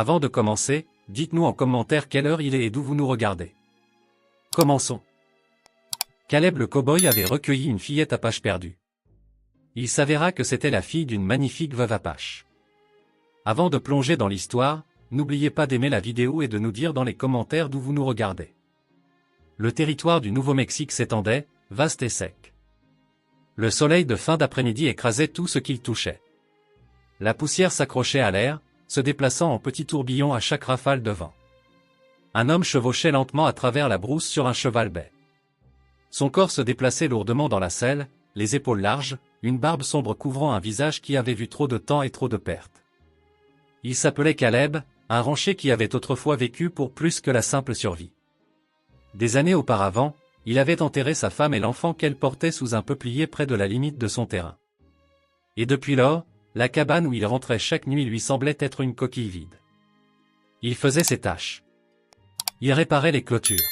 Avant de commencer, dites-nous en commentaire quelle heure il est et d'où vous nous regardez. Commençons. Caleb le cow-boy avait recueilli une fillette apache perdue. Il s'avéra que c'était la fille d'une magnifique veuve apache. Avant de plonger dans l'histoire, n'oubliez pas d'aimer la vidéo et de nous dire dans les commentaires d'où vous nous regardez. Le territoire du Nouveau-Mexique s'étendait, vaste et sec. Le soleil de fin d'après-midi écrasait tout ce qu'il touchait. La poussière s'accrochait à l'air, se déplaçant en petits tourbillons à chaque rafale de vent. Un homme chevauchait lentement à travers la brousse sur un cheval bai. Son corps se déplaçait lourdement dans la selle, les épaules larges, une barbe sombre couvrant un visage qui avait vu trop de temps et trop de pertes. Il s'appelait Caleb, un rancher qui avait autrefois vécu pour plus que la simple survie. Des années auparavant, il avait enterré sa femme et l'enfant qu'elle portait sous un peuplier près de la limite de son terrain. Et depuis lors, la cabane où il rentrait chaque nuit lui semblait être une coquille vide. Il faisait ses tâches. Il réparait les clôtures.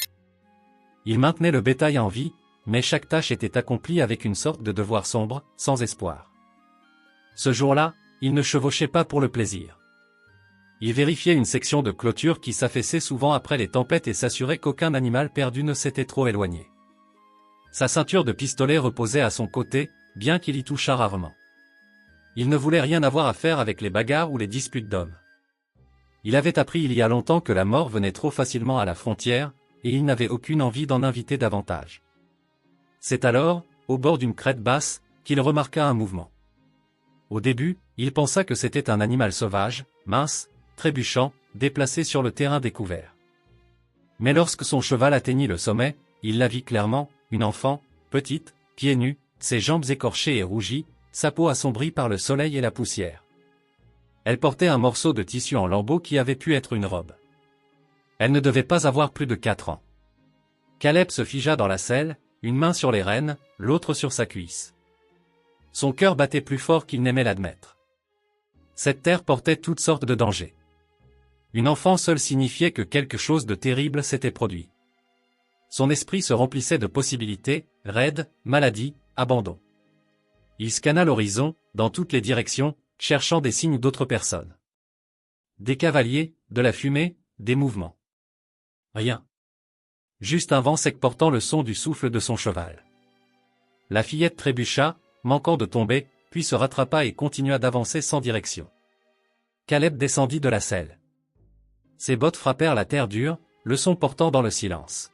Il maintenait le bétail en vie, mais chaque tâche était accomplie avec une sorte de devoir sombre, sans espoir. Ce jour-là, il ne chevauchait pas pour le plaisir. Il vérifiait une section de clôture qui s'affaissait souvent après les tempêtes et s'assurait qu'aucun animal perdu ne s'était trop éloigné. Sa ceinture de pistolet reposait à son côté, bien qu'il y touchât rarement. Il ne voulait rien avoir à faire avec les bagarres ou les disputes d'hommes. Il avait appris il y a longtemps que la mort venait trop facilement à la frontière, et il n'avait aucune envie d'en inviter davantage. C'est alors, au bord d'une crête basse, qu'il remarqua un mouvement. Au début, il pensa que c'était un animal sauvage, mince, trébuchant, déplacé sur le terrain découvert. Mais lorsque son cheval atteignit le sommet, il la vit clairement, une enfant, petite, pieds nus, ses jambes écorchées et rougies, sa peau assombrie par le soleil et la poussière. Elle portait un morceau de tissu en lambeaux qui avait pu être une robe. Elle ne devait pas avoir plus de 4 ans. Caleb se figea dans la selle, une main sur les rênes, l'autre sur sa cuisse. Son cœur battait plus fort qu'il n'aimait l'admettre. Cette terre portait toutes sortes de dangers. Une enfant seule signifiait que quelque chose de terrible s'était produit. Son esprit se remplissait de possibilités, raids, maladies, abandon. Il scanna l'horizon, dans toutes les directions, cherchant des signes d'autres personnes. Des cavaliers, de la fumée, des mouvements. Rien. Juste un vent sec portant le son du souffle de son cheval. La fillette trébucha, manquant de tomber, puis se rattrapa et continua d'avancer sans direction. Caleb descendit de la selle. Ses bottes frappèrent la terre dure, le son portant dans le silence.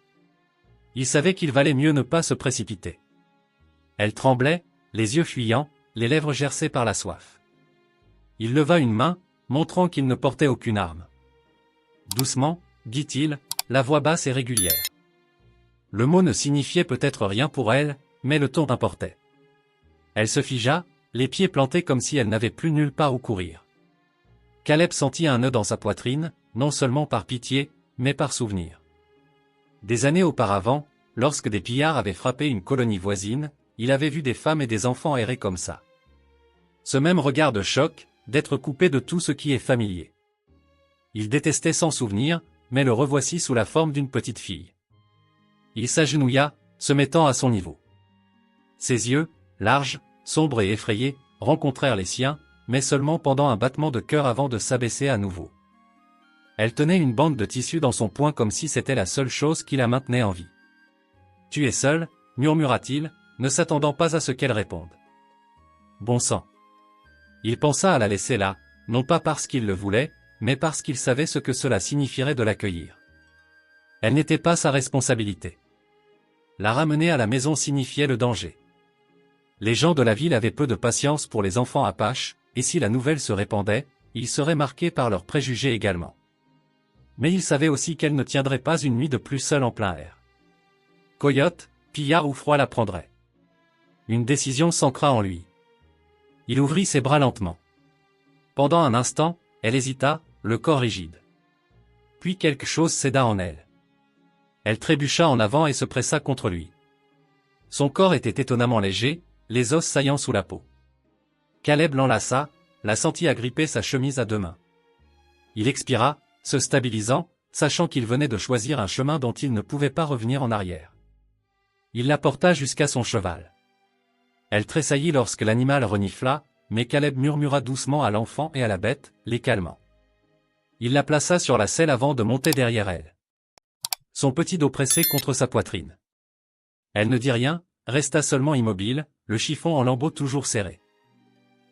Il savait qu'il valait mieux ne pas se précipiter. Elle tremblait, les yeux fuyants, les lèvres gercées par la soif. Il leva une main, montrant qu'il ne portait aucune arme. Doucement, dit-il, la voix basse et régulière. Le mot ne signifiait peut-être rien pour elle, mais le ton importait. Elle se figea, les pieds plantés comme si elle n'avait plus nulle part où courir. Caleb sentit un nœud dans sa poitrine, non seulement par pitié, mais par souvenir. Des années auparavant, lorsque des pillards avaient frappé une colonie voisine, il avait vu des femmes et des enfants errer comme ça. Ce même regard de choc, d'être coupé de tout ce qui est familier. Il détestait s'en souvenir, mais le revoici sous la forme d'une petite fille. Il s'agenouilla, se mettant à son niveau. Ses yeux, larges, sombres et effrayés, rencontrèrent les siens, mais seulement pendant un battement de cœur avant de s'abaisser à nouveau. Elle tenait une bande de tissu dans son poing comme si c'était la seule chose qui la maintenait en vie. « Tu es seul » murmura-t-il, ne s'attendant pas à ce qu'elle réponde. Bon sang. Il pensa à la laisser là, non pas parce qu'il le voulait, mais parce qu'il savait ce que cela signifierait de l'accueillir. Elle n'était pas sa responsabilité. La ramener à la maison signifiait le danger. Les gens de la ville avaient peu de patience pour les enfants apaches, et si la nouvelle se répandait, ils seraient marqués par leurs préjugés également. Mais il savait aussi qu'elle ne tiendrait pas une nuit de plus seule en plein air. Coyote, pillard ou froid la prendrait. Une décision s'ancra en lui. Il ouvrit ses bras lentement. Pendant un instant, elle hésita, le corps rigide. Puis quelque chose céda en elle. Elle trébucha en avant et se pressa contre lui. Son corps était étonnamment léger, les os saillant sous la peau. Caleb l'enlaça, la sentit agripper sa chemise à 2 mains. Il expira, se stabilisant, sachant qu'il venait de choisir un chemin dont il ne pouvait pas revenir en arrière. Il la porta jusqu'à son cheval. Elle tressaillit lorsque l'animal renifla, mais Caleb murmura doucement à l'enfant et à la bête, les calmant. Il la plaça sur la selle avant de monter derrière elle. Son petit dos pressé contre sa poitrine. Elle ne dit rien, resta seulement immobile, le chiffon en lambeaux toujours serré.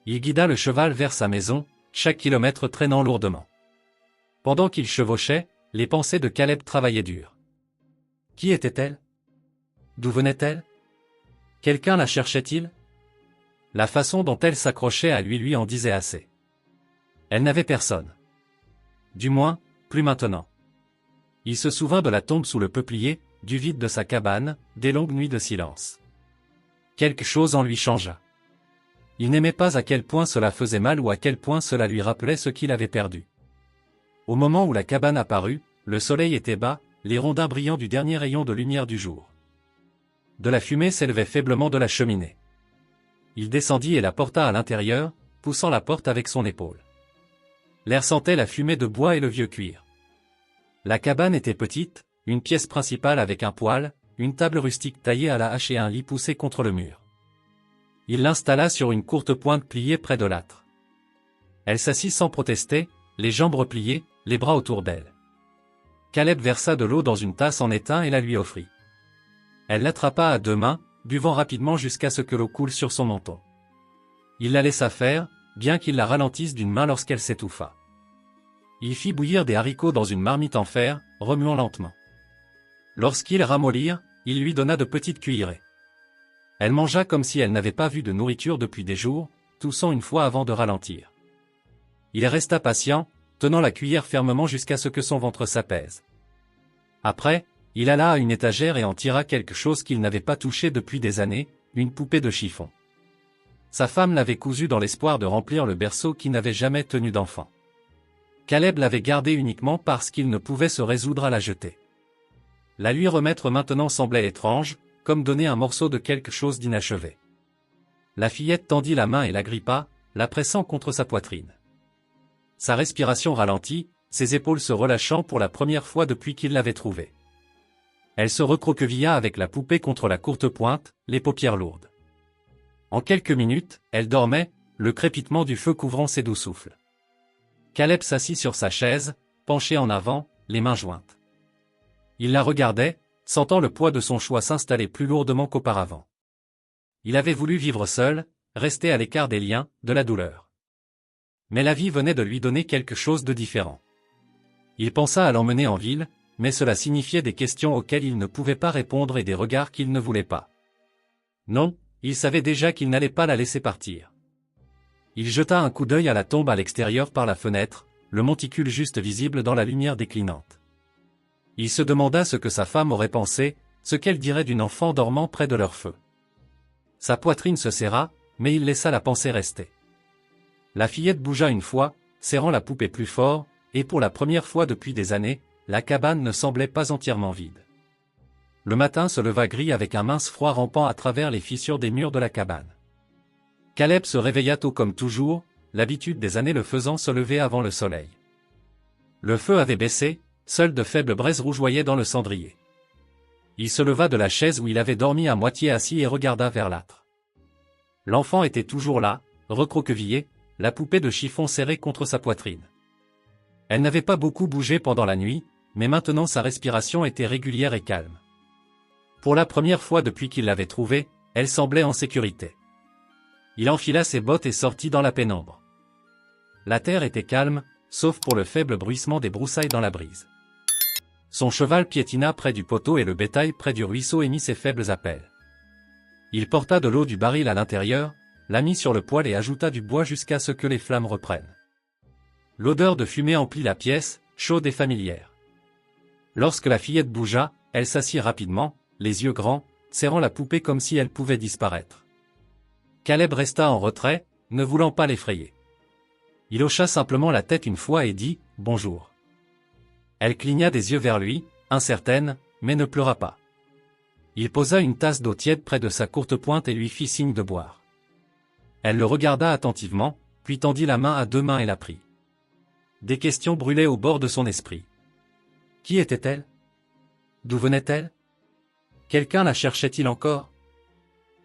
Il guida le cheval vers sa maison, chaque kilomètre traînant lourdement. Pendant qu'il chevauchait, les pensées de Caleb travaillaient dur. Qui était-elle? D'où venait-elle? Quelqu'un la cherchait-il? La façon dont elle s'accrochait à lui en disait assez. Elle n'avait personne. Du moins, plus maintenant. Il se souvint de la tombe sous le peuplier, du vide de sa cabane, des longues nuits de silence. Quelque chose en lui changea. Il n'aimait pas à quel point cela faisait mal ou à quel point cela lui rappelait ce qu'il avait perdu. Au moment où la cabane apparut, le soleil était bas, les rondins brillants du dernier rayon de lumière du jour. De la fumée s'élevait faiblement de la cheminée. Il descendit et la porta à l'intérieur, poussant la porte avec son épaule. L'air sentait la fumée de bois et le vieux cuir. La cabane était petite, une pièce principale avec un poêle, une table rustique taillée à la hache et un lit poussé contre le mur. Il l'installa sur une courte pointe pliée près de l'âtre. Elle s'assit sans protester, les jambes repliées, les bras autour d'elle. Caleb versa de l'eau dans une tasse en étain et la lui offrit. Elle l'attrapa à deux mains, buvant rapidement jusqu'à ce que l'eau coule sur son menton. Il la laissa faire, bien qu'il la ralentisse d'une main lorsqu'elle s'étouffa. Il fit bouillir des haricots dans une marmite en fer, remuant lentement. Lorsqu'ils ramollirent, il lui donna de petites cuillerées. Elle mangea comme si elle n'avait pas vu de nourriture depuis des jours, toussant une fois avant de ralentir. Il resta patient, tenant la cuillère fermement jusqu'à ce que son ventre s'apaise. Après, il alla à une étagère et en tira quelque chose qu'il n'avait pas touché depuis des années, une poupée de chiffon. Sa femme l'avait cousue dans l'espoir de remplir le berceau qui n'avait jamais tenu d'enfant. Caleb l'avait gardée uniquement parce qu'il ne pouvait se résoudre à la jeter. La lui remettre maintenant semblait étrange, comme donner un morceau de quelque chose d'inachevé. La fillette tendit la main et l'agrippa, la pressant contre sa poitrine. Sa respiration ralentit, ses épaules se relâchant pour la première fois depuis qu'il l'avait trouvée. Elle se recroquevilla avec la poupée contre la courte pointe, les paupières lourdes. En quelques minutes, elle dormait, le crépitement du feu couvrant ses doux souffles. Caleb s'assit sur sa chaise, penché en avant, les mains jointes. Il la regardait, sentant le poids de son choix s'installer plus lourdement qu'auparavant. Il avait voulu vivre seul, rester à l'écart des liens, de la douleur. Mais la vie venait de lui donner quelque chose de différent. Il pensa à l'emmener en ville, mais cela signifiait des questions auxquelles il ne pouvait pas répondre et des regards qu'il ne voulait pas. Non, il savait déjà qu'il n'allait pas la laisser partir. Il jeta un coup d'œil à la tombe à l'extérieur par la fenêtre, le monticule juste visible dans la lumière déclinante. Il se demanda ce que sa femme aurait pensé, ce qu'elle dirait d'une enfant dormant près de leur feu. Sa poitrine se serra, mais il laissa la pensée rester. La fillette bougea une fois, serrant la poupée plus fort, et pour la première fois depuis des années, la cabane ne semblait pas entièrement vide. Le matin se leva gris avec un mince froid rampant à travers les fissures des murs de la cabane. Caleb se réveilla tôt comme toujours, l'habitude des années le faisant se lever avant le soleil. Le feu avait baissé, seules de faibles braises rougeoyaient dans le cendrier. Il se leva de la chaise où il avait dormi à moitié assis et regarda vers l'âtre. L'enfant était toujours là, recroquevillé, la poupée de chiffon serrée contre sa poitrine. Elle n'avait pas beaucoup bougé pendant la nuit, mais maintenant sa respiration était régulière et calme. Pour la première fois depuis qu'il l'avait trouvée, elle semblait en sécurité. Il enfila ses bottes et sortit dans la pénombre. La terre était calme, sauf pour le faible bruissement des broussailles dans la brise. Son cheval piétina près du poteau et le bétail près du ruisseau émit ses faibles appels. Il porta de l'eau du baril à l'intérieur, la mit sur le poêle et ajouta du bois jusqu'à ce que les flammes reprennent. L'odeur de fumée emplit la pièce, chaude et familière. Lorsque la fillette bougea, elle s'assit rapidement, les yeux grands, serrant la poupée comme si elle pouvait disparaître. Caleb resta en retrait, ne voulant pas l'effrayer. Il hocha simplement la tête une fois et dit « Bonjour ». Elle cligna des yeux vers lui, incertaine, mais ne pleura pas. Il posa une tasse d'eau tiède près de sa courte pointe et lui fit signe de boire. Elle le regarda attentivement, puis tendit la main à deux mains et la prit. Des questions brûlaient au bord de son esprit. Qui était-elle? D'où venait-elle? Quelqu'un la cherchait-il encore?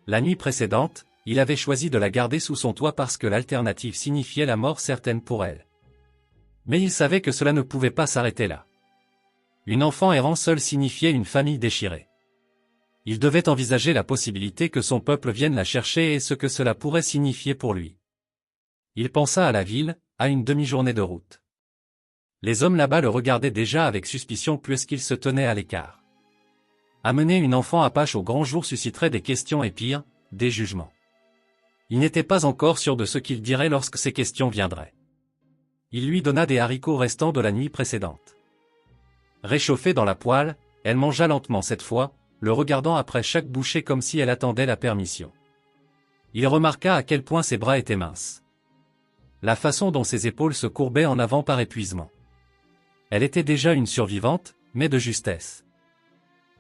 La nuit précédente, il avait choisi de la garder sous son toit parce que l'alternative signifiait la mort certaine pour elle. Mais il savait que cela ne pouvait pas s'arrêter là. Une enfant errant seule signifiait une famille déchirée. Il devait envisager la possibilité que son peuple vienne la chercher et ce que cela pourrait signifier pour lui. Il pensa à la ville, à une demi-journée de route. Les hommes là-bas le regardaient déjà avec suspicion puisqu'il se tenait à l'écart. Amener une enfant apache au grand jour susciterait des questions et pire, des jugements. Il n'était pas encore sûr de ce qu'il dirait lorsque ces questions viendraient. Il lui donna des haricots restants de la nuit précédente. Réchauffée dans la poêle, elle mangea lentement cette fois, le regardant après chaque bouchée comme si elle attendait la permission. Il remarqua à quel point ses bras étaient minces. La façon dont ses épaules se courbaient en avant par épuisement. Elle était déjà une survivante, mais de justesse.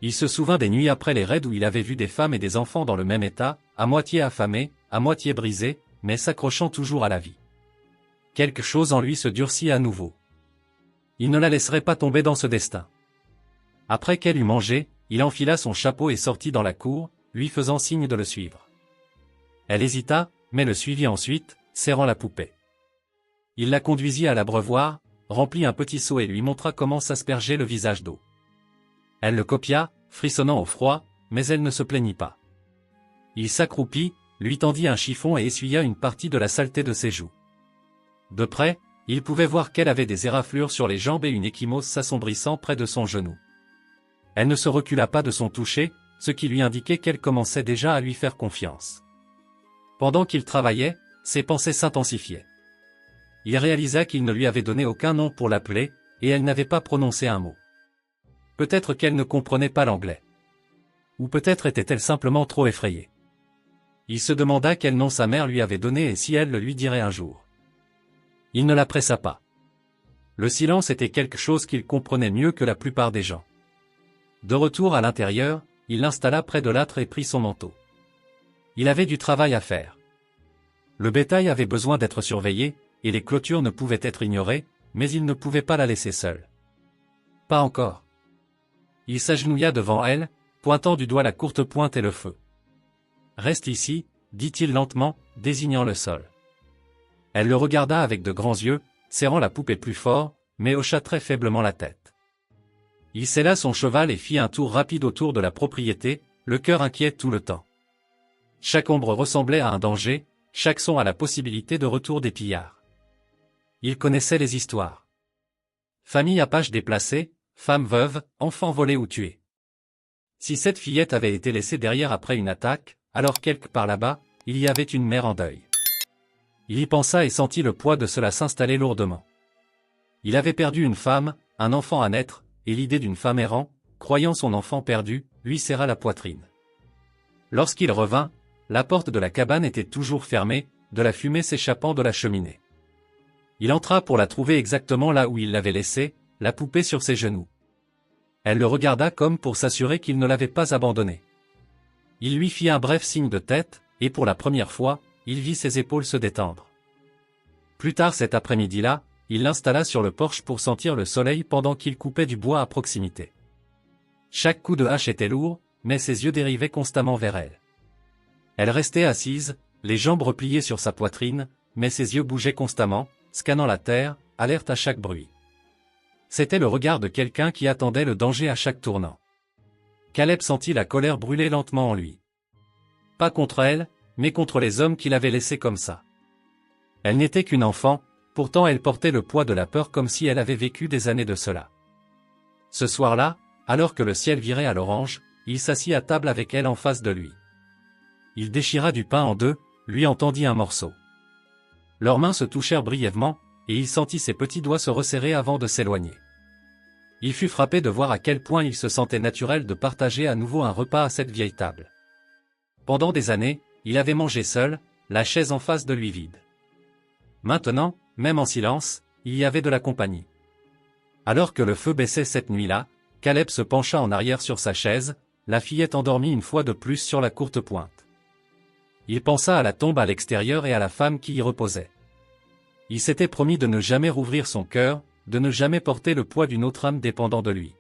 Il se souvint des nuits après les raids où il avait vu des femmes et des enfants dans le même état, à moitié affamés, à moitié brisés, mais s'accrochant toujours à la vie. Quelque chose en lui se durcit à nouveau. Il ne la laisserait pas tomber dans ce destin. Après qu'elle eut mangé, il enfila son chapeau et sortit dans la cour, lui faisant signe de le suivre. Elle hésita, mais le suivit ensuite, serrant la poupée. Il la conduisit à l'abreuvoir, remplit un petit seau et lui montra comment s'asperger le visage d'eau. Elle le copia, frissonnant au froid, mais elle ne se plaignit pas. Il s'accroupit, lui tendit un chiffon et essuya une partie de la saleté de ses joues. De près, il pouvait voir qu'elle avait des éraflures sur les jambes et une ecchymose s'assombrissant près de son genou. Elle ne se recula pas de son toucher, ce qui lui indiquait qu'elle commençait déjà à lui faire confiance. Pendant qu'il travaillait, ses pensées s'intensifiaient. Il réalisa qu'il ne lui avait donné aucun nom pour l'appeler, et elle n'avait pas prononcé un mot. Peut-être qu'elle ne comprenait pas l'anglais. Ou peut-être était-elle simplement trop effrayée. Il se demanda quel nom sa mère lui avait donné et si elle le lui dirait un jour. Il ne la pressa pas. Le silence était quelque chose qu'il comprenait mieux que la plupart des gens. De retour à l'intérieur, il l'installa près de l'âtre et prit son manteau. Il avait du travail à faire. Le bétail avait besoin d'être surveillé, et les clôtures ne pouvaient être ignorées, mais il ne pouvait pas la laisser seule. Pas encore. Il s'agenouilla devant elle, pointant du doigt la courte pointe et le feu. « Reste ici », dit-il lentement, désignant le sol. Elle le regarda avec de grands yeux, serrant la poupée plus fort, mais hocha très faiblement la tête. Il sella son cheval et fit un tour rapide autour de la propriété, le cœur inquiet tout le temps. Chaque ombre ressemblait à un danger, chaque son à la possibilité de retour des pillards. Il connaissait les histoires. Famille apache déplacée, femmes veuves, enfants volés ou tués. Si cette fillette avait été laissée derrière après une attaque, alors quelque part là-bas, il y avait une mère en deuil. Il y pensa et sentit le poids de cela s'installer lourdement. Il avait perdu une femme, un enfant à naître, et l'idée d'une femme errant, croyant son enfant perdu, lui serra la poitrine. Lorsqu'il revint, la porte de la cabane était toujours fermée, de la fumée s'échappant de la cheminée. Il entra pour la trouver exactement là où il l'avait laissée, la poupée sur ses genoux. Elle le regarda comme pour s'assurer qu'il ne l'avait pas abandonnée. Il lui fit un bref signe de tête, et pour la première fois, il vit ses épaules se détendre. Plus tard cet après-midi-là, il l'installa sur le porche pour sentir le soleil pendant qu'il coupait du bois à proximité. Chaque coup de hache était lourd, mais ses yeux dérivaient constamment vers elle. Elle restait assise, les jambes repliées sur sa poitrine, mais ses yeux bougeaient constamment, scannant la terre, alerte à chaque bruit. C'était le regard de quelqu'un qui attendait le danger à chaque tournant. Caleb sentit la colère brûler lentement en lui. Pas contre elle, mais contre les hommes qui l'avaient laissée comme ça. Elle n'était qu'une enfant, pourtant elle portait le poids de la peur comme si elle avait vécu des années de cela. Ce soir-là, alors que le ciel virait à l'orange, il s'assit à table avec elle en face de lui. Il déchira du pain en deux, lui en tendit un morceau. Leurs mains se touchèrent brièvement, et il sentit ses petits doigts se resserrer avant de s'éloigner. Il fut frappé de voir à quel point il se sentait naturel de partager à nouveau un repas à cette vieille table. Pendant des années, il avait mangé seul, la chaise en face de lui vide. Maintenant, même en silence, il y avait de la compagnie. Alors que le feu baissait cette nuit-là, Caleb se pencha en arrière sur sa chaise, la fillette endormie une fois de plus sur la courte pointe. Il pensa à la tombe à l'extérieur et à la femme qui y reposait. Il s'était promis de ne jamais rouvrir son cœur, de ne jamais porter le poids d'une autre âme dépendant de lui.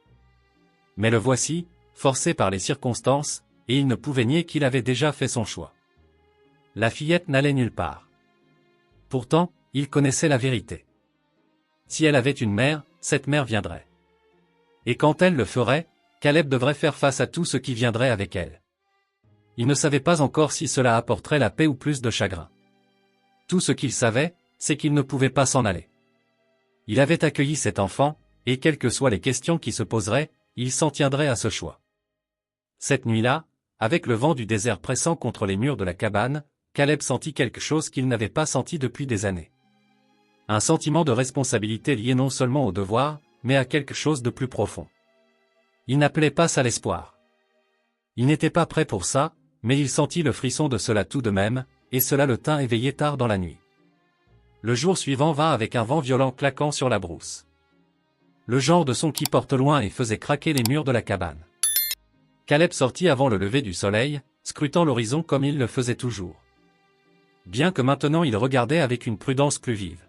Mais le voici, forcé par les circonstances, et il ne pouvait nier qu'il avait déjà fait son choix. La fillette n'allait nulle part. Pourtant, il connaissait la vérité. si elle avait une mère, cette mère viendrait. Et quand elle le ferait, Caleb devrait faire face à tout ce qui viendrait avec elle. Il ne savait pas encore si cela apporterait la paix ou plus de chagrin. Tout ce qu'il savait, c'est qu'il ne pouvait pas s'en aller. Il avait accueilli cet enfant, et quelles que soient les questions qui se poseraient, il s'en tiendrait à ce choix. Cette nuit-là, avec le vent du désert pressant contre les murs de la cabane, Caleb sentit quelque chose qu'il n'avait pas senti depuis des années. Un sentiment de responsabilité lié non seulement au devoir, mais à quelque chose de plus profond. Il n'appelait pas ça l'espoir. Il n'était pas prêt pour ça, mais il sentit le frisson de cela tout de même, et cela le tint éveillé tard dans la nuit. Le jour suivant vint avec un vent violent claquant sur la brousse. Le genre de son qui porte loin et faisait craquer les murs de la cabane. Caleb sortit avant le lever du soleil, scrutant l'horizon comme il le faisait toujours. Bien que maintenant il regardait avec une prudence plus vive.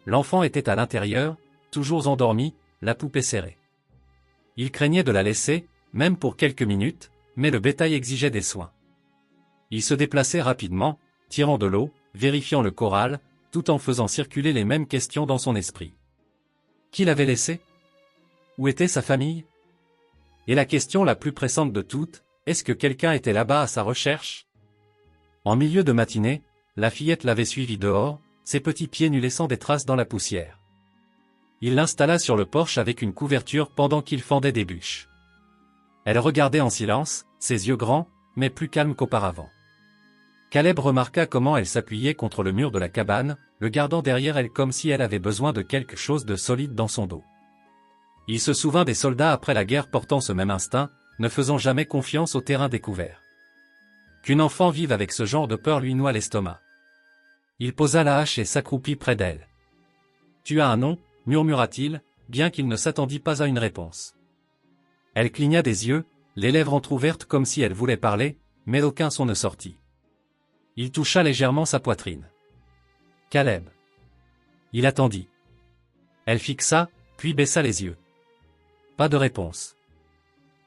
L'enfant était à l'intérieur, toujours endormi, la poupée serrée. Il craignait de la laisser, même pour quelques minutes, mais le bétail exigeait des soins. Il se déplaçait rapidement, tirant de l'eau, vérifiant le corral, tout en faisant circuler les mêmes questions dans son esprit. Qui l'avait laissé? Où était sa famille? Et la question la plus pressante de toutes, est-ce que quelqu'un était là-bas à sa recherche? En milieu de matinée, la fillette l'avait suivi dehors, ses petits pieds nus laissant des traces dans la poussière. Il l'installa sur le porche avec une couverture pendant qu'il fendait des bûches. Elle regardait en silence, ses yeux grands, mais plus calmes qu'auparavant. Caleb remarqua comment elle s'appuyait contre le mur de la cabane, le gardant derrière elle comme si elle avait besoin de quelque chose de solide dans son dos. Il se souvint des soldats après la guerre portant ce même instinct, ne faisant jamais confiance au terrain découvert. Qu'une enfant vive avec ce genre de peur lui noie l'estomac. Il posa la hache et s'accroupit près d'elle. « Tu as un nom » murmura-t-il, bien qu'il ne s'attendît pas à une réponse. Elle cligna des yeux, les lèvres entr'ouvertes comme si elle voulait parler, mais aucun son ne sortit. Il toucha légèrement sa poitrine. « Caleb. » Il attendit. Elle fixa, puis baissa les yeux. Pas de réponse.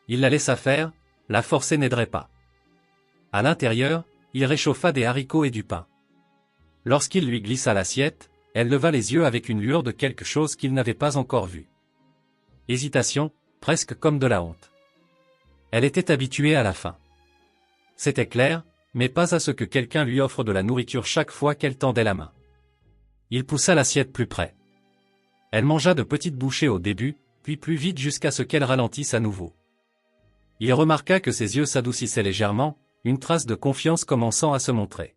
Il la laissa faire, la forcer n'aiderait pas. À l'intérieur, il réchauffa des haricots et du pain. Lorsqu'il lui glissa l'assiette, elle leva les yeux avec une lueur de quelque chose qu'il n'avait pas encore vu. Hésitation, presque comme de la honte. Elle était habituée à la faim. C'était clair, mais pas à ce que quelqu'un lui offre de la nourriture chaque fois qu'elle tendait la main. Il poussa l'assiette plus près. Elle mangea de petites bouchées au début, puis plus vite jusqu'à ce qu'elle ralentisse à nouveau. Il remarqua que ses yeux s'adoucissaient légèrement, une trace de confiance commençant à se montrer.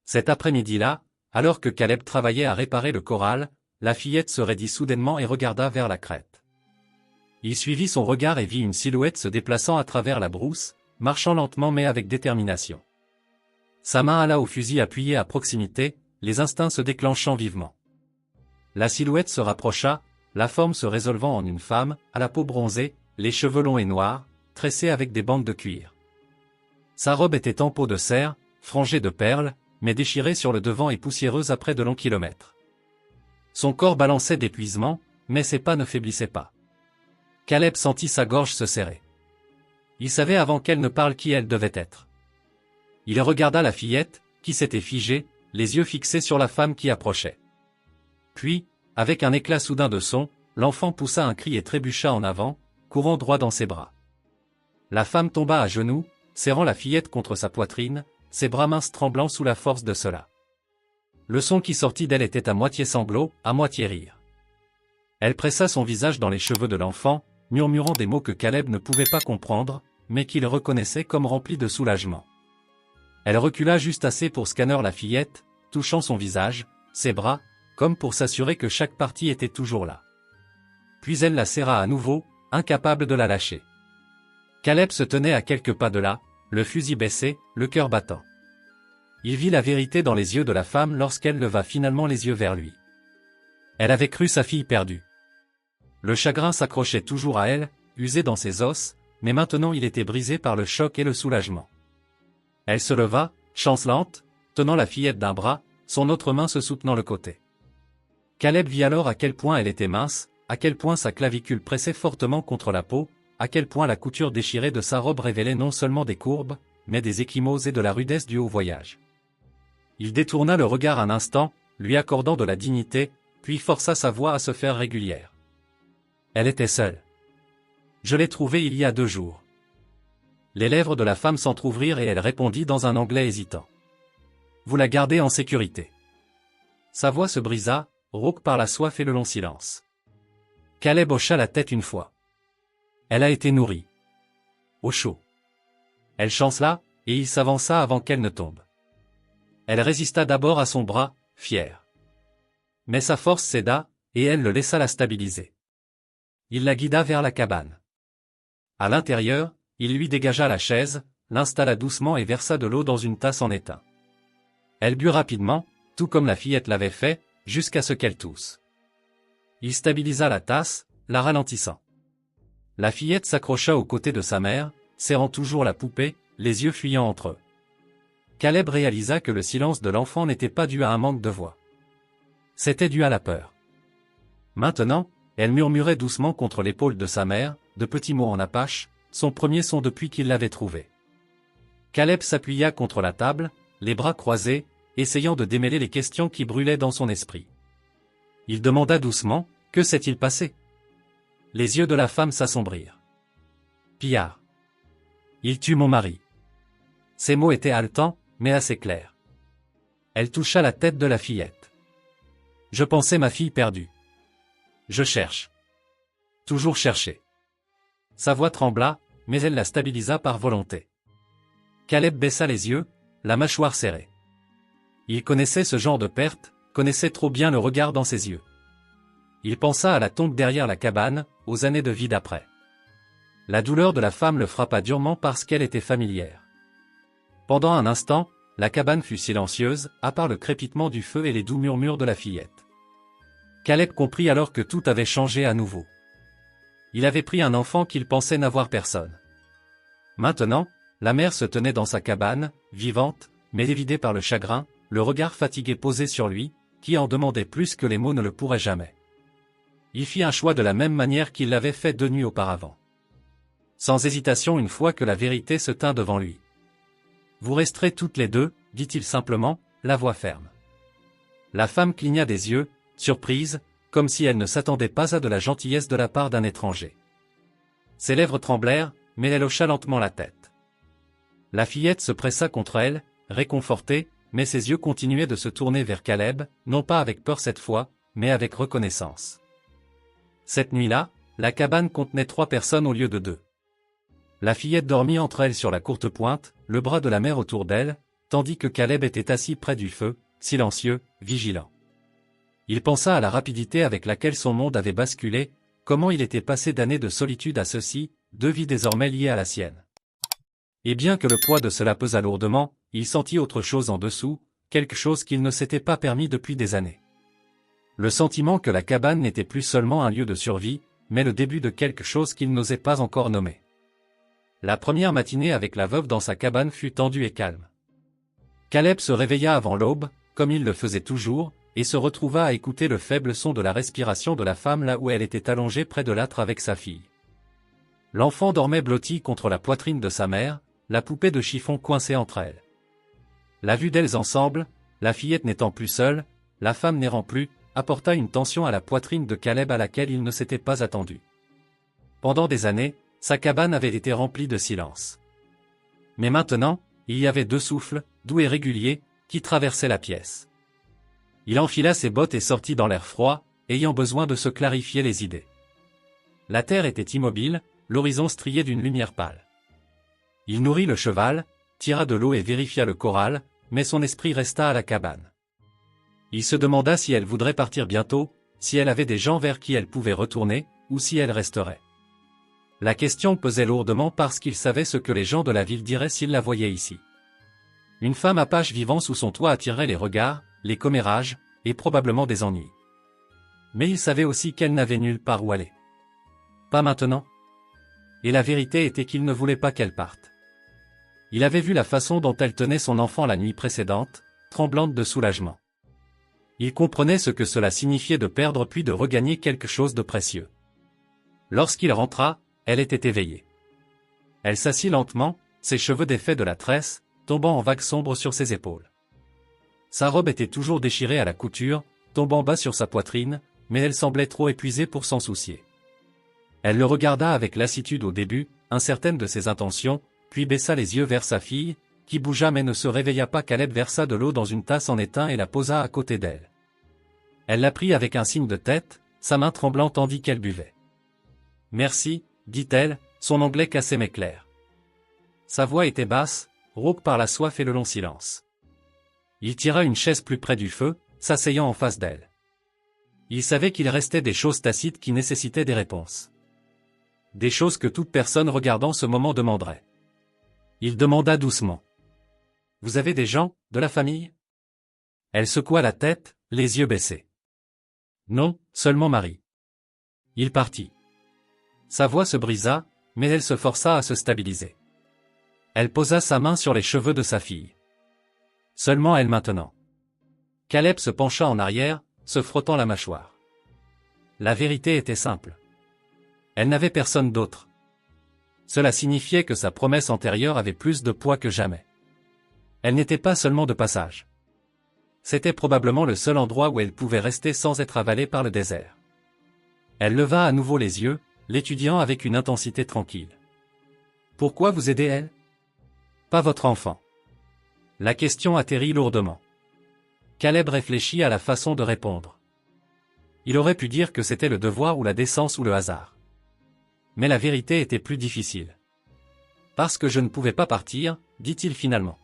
Cet après-midi-là, alors que Caleb travaillait à réparer le corral, la fillette se raidit soudainement et regarda vers la crête. Il suivit son regard et vit une silhouette se déplaçant à travers la brousse, marchant lentement mais avec détermination. Sa main alla au fusil appuyé à proximité, les instincts se déclenchant vivement. La silhouette se rapprocha, la forme se résolvant en une femme, à la peau bronzée, les cheveux longs et noirs, tressés avec des bandes de cuir. Sa robe était en peau de cerf, frangée de perles, mais déchirée sur le devant et poussiéreuse après de longs kilomètres. Son corps balançait d'épuisement, mais ses pas ne faiblissaient pas. Caleb sentit sa gorge se serrer. Il savait avant qu'elle ne parle qui elle devait être. Il regarda la fillette, qui s'était figée, les yeux fixés sur la femme qui approchait. Puis, avec un éclat soudain de son, l'enfant poussa un cri et trébucha en avant, courant droit dans ses bras. La femme tomba à genoux, serrant la fillette contre sa poitrine, ses bras minces tremblant sous la force de cela. Le son qui sortit d'elle était à moitié sanglot, à moitié rire. Elle pressa son visage dans les cheveux de l'enfant, murmurant des mots que Caleb ne pouvait pas comprendre, mais qu'il reconnaissait comme remplis de soulagement. Elle recula juste assez pour scanner la fillette, touchant son visage, ses bras, comme pour s'assurer que chaque partie était toujours là. Puis elle la serra à nouveau, incapable de la lâcher. Caleb se tenait à quelques pas de là, le fusil baissé, le cœur battant. Il vit la vérité dans les yeux de la femme lorsqu'elle leva finalement les yeux vers lui. Elle avait cru sa fille perdue. Le chagrin s'accrochait toujours à elle, usé dans ses os, mais maintenant il était brisé par le choc et le soulagement. Elle se leva, chancelante, tenant la fillette d'un bras, son autre main se soutenant le côté. Caleb vit alors à quel point elle était mince, à quel point sa clavicule pressait fortement contre la peau, à quel point la couture déchirée de sa robe révélait non seulement des courbes, mais des ecchymoses et de la rudesse du haut voyage. Il détourna le regard un instant, lui accordant de la dignité, puis força sa voix à se faire régulière. Elle était seule. Je l'ai trouvée il y a 2 jours. Les lèvres de la femme s'entr'ouvrirent et elle répondit dans un anglais hésitant. Vous la gardez en sécurité. Sa voix se brisa, rauque par la soif et le long silence. Caleb hocha la tête une fois. Elle a été nourrie. Au chaud. Elle chancela, et il s'avança avant qu'elle ne tombe. Elle résista d'abord à son bras, fière. Mais sa force céda, et elle le laissa la stabiliser. Il la guida vers la cabane. À l'intérieur, il lui dégagea la chaise, l'installa doucement et versa de l'eau dans une tasse en étain. Elle but rapidement, tout comme la fillette l'avait fait, jusqu'à ce qu'elle tousse. Il stabilisa la tasse, la ralentissant. La fillette s'accrocha aux côtés de sa mère, serrant toujours la poupée, les yeux fuyant entre eux. Caleb réalisa que le silence de l'enfant n'était pas dû à un manque de voix. C'était dû à la peur. Maintenant, elle murmurait doucement contre l'épaule de sa mère, de petits mots en apache, son premier son depuis qu'il l'avait trouvée. Caleb s'appuya contre la table, les bras croisés, essayant de démêler les questions qui brûlaient dans son esprit. Il demanda doucement, « Que s'est-il passé ?» Les yeux de la femme s'assombrirent. « Pillard. Il tue mon mari. » Ces mots étaient haletants, mais assez clairs. Elle toucha la tête de la fillette. « Je pensais ma fille perdue. Je cherche. Toujours chercher. » Sa voix trembla, mais elle la stabilisa par volonté. Caleb baissa les yeux, la mâchoire serrée. Il connaissait ce genre de perte, connaissait trop bien le regard dans ses yeux. Il pensa à la tombe derrière la cabane, aux années de vie d'après. La douleur de la femme le frappa durement parce qu'elle était familière. Pendant un instant, la cabane fut silencieuse, à part le crépitement du feu et les doux murmures de la fillette. Caleb comprit alors que tout avait changé à nouveau. Il avait pris un enfant qu'il pensait n'avoir personne. Maintenant, la mère se tenait dans sa cabane, vivante, mais évidée par le chagrin, le regard fatigué posé sur lui, qui en demandait plus que les mots ne le pourraient jamais. Il fit un choix de la même manière qu'il l'avait fait 2 nuits auparavant. Sans hésitation une fois que la vérité se tint devant lui. « Vous resterez toutes les 2, dit-il simplement, la voix ferme. La femme cligna des yeux, surprise, comme si elle ne s'attendait pas à de la gentillesse de la part d'un étranger. Ses lèvres tremblèrent, mais elle hocha lentement la tête. La fillette se pressa contre elle, réconfortée, mais ses yeux continuaient de se tourner vers Caleb, non pas avec peur cette fois, mais avec reconnaissance. Cette nuit-là, la cabane contenait 3 personnes au lieu de 2. La fillette dormit entre elles sur la courte pointe, le bras de la mère autour d'elle, tandis que Caleb était assis près du feu, silencieux, vigilant. Il pensa à la rapidité avec laquelle son monde avait basculé, comment il était passé d'années de solitude à ceci, 2 vies désormais liées à la sienne. Et bien que le poids de cela pesât lourdement, il sentit autre chose en dessous, quelque chose qu'il ne s'était pas permis depuis des années. Le sentiment que la cabane n'était plus seulement un lieu de survie, mais le début de quelque chose qu'il n'osait pas encore nommer. La première matinée avec la veuve dans sa cabane fut tendue et calme. Caleb se réveilla avant l'aube, comme il le faisait toujours, et se retrouva à écouter le faible son de la respiration de la femme là où elle était allongée près de l'âtre avec sa fille. L'enfant dormait blotti contre la poitrine de sa mère, la poupée de chiffon coincée entre elles. La vue d'elles ensemble, la fillette n'étant plus seule, la femme n'errant plus, apporta une tension à la poitrine de Caleb à laquelle il ne s'était pas attendu. Pendant des années, sa cabane avait été remplie de silence. Mais maintenant, il y avait 2 souffles, doux et réguliers, qui traversaient la pièce. Il enfila ses bottes et sortit dans l'air froid, ayant besoin de se clarifier les idées. La terre était immobile, l'horizon strié d'une lumière pâle. Il nourrit le cheval, tira de l'eau et vérifia le corral, mais son esprit resta à la cabane. Il se demanda si elle voudrait partir bientôt, si elle avait des gens vers qui elle pouvait retourner, ou si elle resterait. La question pesait lourdement parce qu'il savait ce que les gens de la ville diraient s'ils la voyaient ici. Une femme apache vivant sous son toit attirerait les regards, les commérages, et probablement des ennuis. Mais il savait aussi qu'elle n'avait nulle part où aller. Pas maintenant. Et la vérité était qu'il ne voulait pas qu'elle parte. Il avait vu la façon dont elle tenait son enfant la nuit précédente, tremblante de soulagement. Il comprenait ce que cela signifiait de perdre puis de regagner quelque chose de précieux. Lorsqu'il rentra, elle était éveillée. Elle s'assit lentement, ses cheveux défaits de la tresse, tombant en vagues sombres sur ses épaules. Sa robe était toujours déchirée à la couture, tombant bas sur sa poitrine, mais elle semblait trop épuisée pour s'en soucier. Elle le regarda avec lassitude au début, incertaine de ses intentions, puis baissa les yeux vers sa fille, qui bougea mais ne se réveilla pas. Caleb versa de l'eau dans une tasse en étain et la posa à côté d'elle. Elle la prit avec un signe de tête, sa main tremblant tandis qu'elle buvait. « Merci, dit-elle, son anglais cassé mais clair. Sa voix était basse, rauque par la soif et le long silence. Il tira une chaise plus près du feu, s'asseyant en face d'elle. Il savait qu'il restait des choses tacites qui nécessitaient des réponses. Des choses que toute personne regardant ce moment demanderait. Il demanda doucement. « Vous avez des gens, de la famille ?» Elle secoua la tête, les yeux baissés. « Non, seulement Marie. » Il partit. Sa voix se brisa, mais elle se força à se stabiliser. Elle posa sa main sur les cheveux de sa fille. Seulement elle maintenant. Caleb se pencha en arrière, se frottant la mâchoire. La vérité était simple. Elle n'avait personne d'autre. Cela signifiait que sa promesse antérieure avait plus de poids que jamais. Elle n'était pas seulement de passage. C'était probablement le seul endroit où elle pouvait rester sans être avalée par le désert. Elle leva à nouveau les yeux, l'étudiant avec une intensité tranquille. « Pourquoi vous aidez-elle ? Pas votre enfant. » La question atterrit lourdement. Caleb réfléchit à la façon de répondre. Il aurait pu dire que c'était le devoir ou la décence ou le hasard. Mais la vérité était plus difficile. « Parce que je ne pouvais pas partir, dit-il finalement.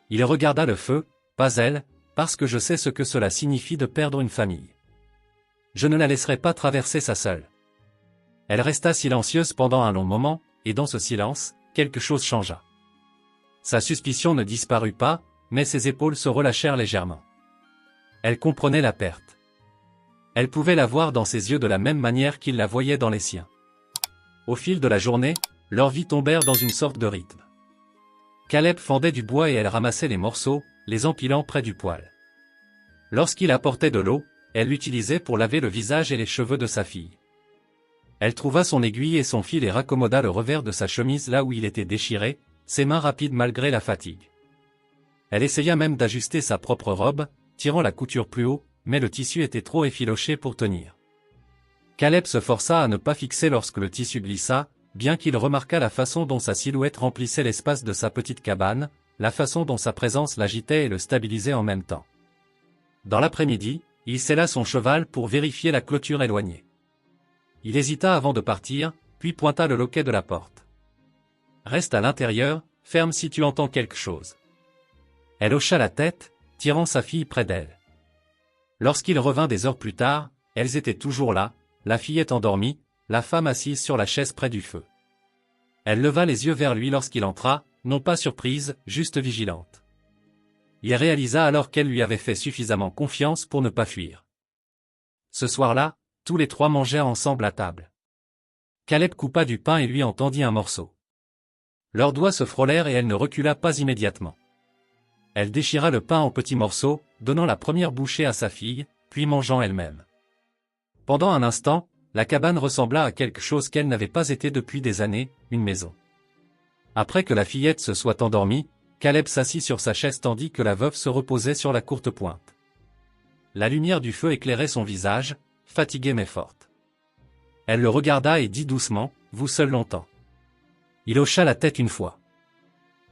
Il regarda le feu, pas elle, parce que je sais ce que cela signifie de perdre une famille. Je ne la laisserai pas traverser ça seule. Elle resta silencieuse pendant un long moment, et dans ce silence, quelque chose changea. Sa suspicion ne disparut pas, mais ses épaules se relâchèrent légèrement. Elle comprenait la perte. Elle pouvait la voir dans ses yeux de la même manière qu'il la voyait dans les siens. Au fil de la journée, leurs vies tombèrent dans une sorte de rythme. Caleb fendait du bois et elle ramassait les morceaux, les empilant près du poêle. Lorsqu'il apportait de l'eau, elle l'utilisait pour laver le visage et les cheveux de sa fille. Elle trouva son aiguille et son fil et raccommoda le revers de sa chemise là où il était déchiré, ses mains rapides malgré la fatigue. Elle essaya même d'ajuster sa propre robe, tirant la couture plus haut, mais le tissu était trop effiloché pour tenir. Caleb se força à ne pas fixer lorsque le tissu glissa, bien qu'il remarqua la façon dont sa silhouette remplissait l'espace de sa petite cabane, la façon dont sa présence l'agitait et le stabilisait en même temps. Dans l'après-midi, il sella son cheval pour vérifier la clôture éloignée. Il hésita avant de partir, puis pointa le loquet de la porte. « Reste à l'intérieur, ferme si tu entends quelque chose. » Elle hocha la tête, tirant sa fille près d'elle. Lorsqu'il revint des heures plus tard, elles étaient toujours là, la fillette endormie, la femme assise sur la chaise près du feu. Elle leva les yeux vers lui lorsqu'il entra, non pas surprise, juste vigilante. Il réalisa alors qu'elle lui avait fait suffisamment confiance pour ne pas fuir. Ce soir-là, tous les trois mangèrent ensemble à table. Caleb coupa du pain et lui en tendit un morceau. Leurs doigts se frôlèrent et elle ne recula pas immédiatement. Elle déchira le pain en petits morceaux, donnant la première bouchée à sa fille, puis mangeant elle-même. Pendant un instant, la cabane ressembla à quelque chose qu'elle n'avait pas été depuis des années, une maison. Après que la fillette se soit endormie, Caleb s'assit sur sa chaise tandis que la veuve se reposait sur la courte pointe. La lumière du feu éclairait son visage, fatiguée mais forte. Elle le regarda et dit doucement, « Vous seul longtemps. » Il hocha la tête une fois.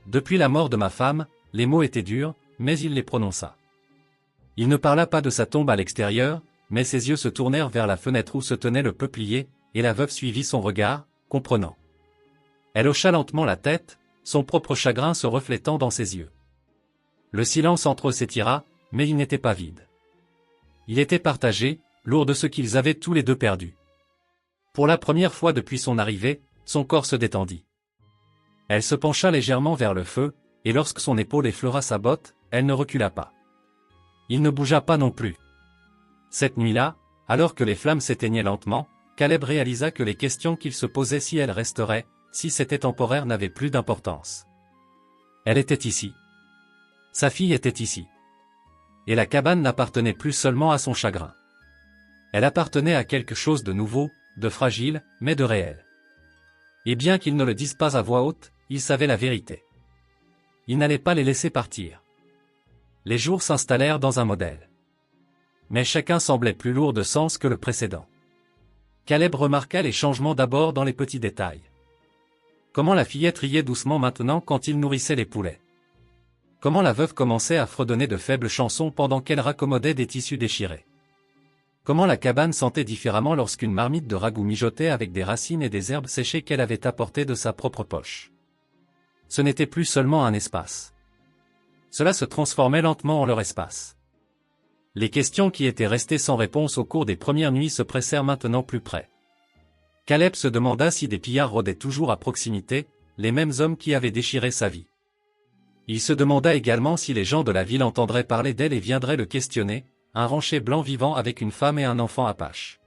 Depuis la mort de ma femme, les mots étaient durs, mais il les prononça. Il ne parla pas de sa tombe à l'extérieur, mais ses yeux se tournèrent vers la fenêtre où se tenait le peuplier, et la veuve suivit son regard, comprenant. Elle hocha lentement la tête, son propre chagrin se reflétant dans ses yeux. Le silence entre eux s'étira, mais il n'était pas vide. Il était partagé, lourd de ce qu'ils avaient tous les deux perdu. Pour la première fois depuis son arrivée, son corps se détendit. Elle se pencha légèrement vers le feu, et lorsque son épaule effleura sa botte, elle ne recula pas. Il ne bougea pas non plus. Cette nuit-là, alors que les flammes s'éteignaient lentement, Caleb réalisa que les questions qu'il se posait si elle resterait, si c'était temporaire n'avaient plus d'importance. Elle était ici. Sa fille était ici. Et la cabane n'appartenait plus seulement à son chagrin. Elle appartenait à quelque chose de nouveau, de fragile, mais de réel. Et bien qu'il ne le dise pas à voix haute, il savait la vérité. Il n'allait pas les laisser partir. Les jours s'installèrent dans un modèle. mais chacun semblait plus lourd de sens que le précédent. Caleb remarqua les changements d'abord dans les petits détails. Comment la fillette riait doucement maintenant quand il nourrissait les poulets. Comment la veuve commençait à fredonner de faibles chansons pendant qu'elle raccommodait des tissus déchirés. Comment la cabane sentait différemment lorsqu'une marmite de ragoût mijotait avec des racines et des herbes séchées qu'elle avait apportées de sa propre poche. Ce n'était plus seulement un espace. Cela se transformait lentement en leur espace. Les questions qui étaient restées sans réponse au cours des premières nuits se pressèrent maintenant plus près. Caleb se demanda si des pillards rôdaient toujours à proximité, les mêmes hommes qui avaient déchiré sa vie. Il se demanda également si les gens de la ville entendraient parler d'elle et viendraient le questionner, un rancher blanc vivant avec une femme et un enfant apache.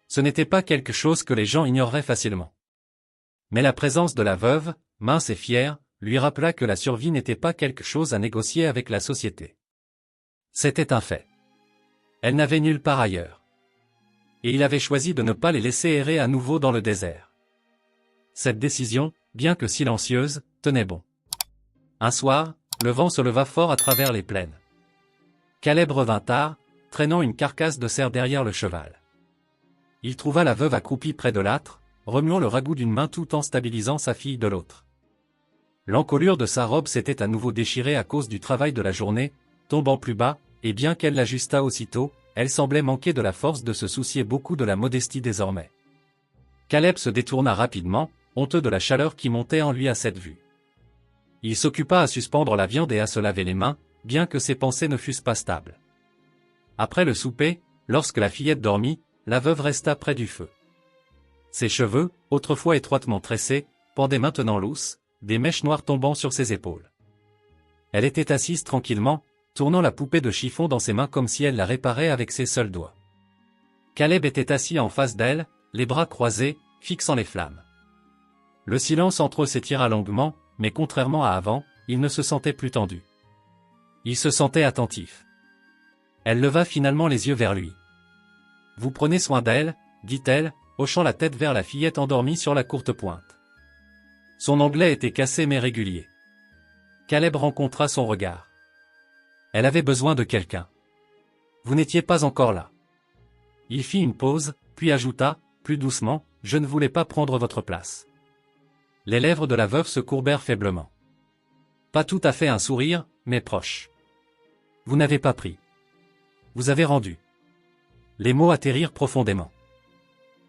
Ce n'était pas quelque chose que les gens ignoreraient facilement. Mais la présence de la veuve, mince et fière, lui rappela que la survie n'était pas quelque chose à négocier avec la société. C'était un fait. Elle n'avait nulle part ailleurs. Et il avait choisi de ne pas les laisser errer à nouveau dans le désert. Cette décision, bien que silencieuse, tenait bon. Un soir, le vent se leva fort à travers les plaines. Caleb revint tard, traînant une carcasse de cerf derrière le cheval. Il trouva la veuve accroupie près de l'âtre, remuant le ragoût d'une main tout en stabilisant sa fille de l'autre. L'encolure de sa robe s'était à nouveau déchirée à cause du travail de la journée, tombant plus bas, et bien qu'elle l'ajustât aussitôt, elle semblait manquer de la force de se soucier beaucoup de la modestie désormais. Caleb se détourna rapidement, honteux de la chaleur qui montait en lui à cette vue. Il s'occupa à suspendre la viande et à se laver les mains, bien que ses pensées ne fussent pas stables. Après le souper, lorsque la fillette dormit, la veuve resta près du feu. Ses cheveux, autrefois étroitement tressés, pendaient maintenant lousses, des mèches noires tombant sur ses épaules. Elle était assise tranquillement, tournant la poupée de chiffon dans ses mains comme si elle la réparait avec ses seuls doigts. Caleb était assis en face d'elle, les bras croisés, fixant les flammes. Le silence entre eux s'étira longuement, mais contrairement à avant, il ne se sentait plus tendu. Il se sentait attentif. Elle leva finalement les yeux vers lui. « Vous prenez soin d'elle » dit-elle, hochant la tête vers la fillette endormie sur la courte pointe. Son anglais était cassé mais régulier. Caleb rencontra son regard. Elle avait besoin de quelqu'un. Vous n'étiez pas encore là. Il fit une pause, puis ajouta, plus doucement, « Je ne voulais pas prendre votre place. » Les lèvres de la veuve se courbèrent faiblement. Pas tout à fait un sourire, mais proche. Vous n'avez pas pris. Vous avez rendu. Les mots atterrirent profondément.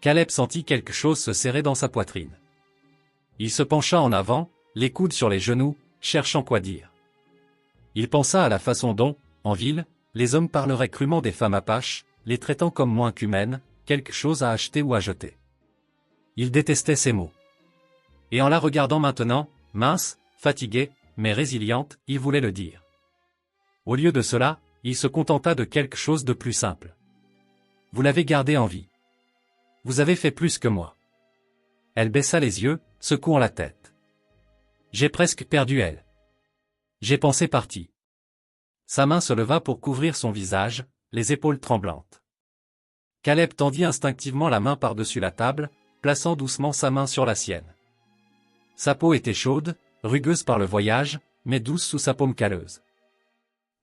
Caleb sentit quelque chose se serrer dans sa poitrine. Il se pencha en avant, les coudes sur les genoux, cherchant quoi dire. Il pensa à la façon dont, en ville, les hommes parleraient crûment des femmes apaches, les traitant comme moins qu'humaines, quelque chose à acheter ou à jeter. Il détestait ces mots. Et en la regardant maintenant, mince, fatiguée, mais résiliente, il voulait le dire. Au lieu de cela, il se contenta de quelque chose de plus simple. Vous l'avez gardée en vie. Vous avez fait plus que moi. Elle baissa les yeux, secouant la tête. J'ai presque perdu elle. J'ai pensé partie. Sa main se leva pour couvrir son visage, les épaules tremblantes. Caleb tendit instinctivement la main par-dessus la table, plaçant doucement sa main sur la sienne. Sa peau était chaude, rugueuse par le voyage, mais douce sous sa paume calleuse.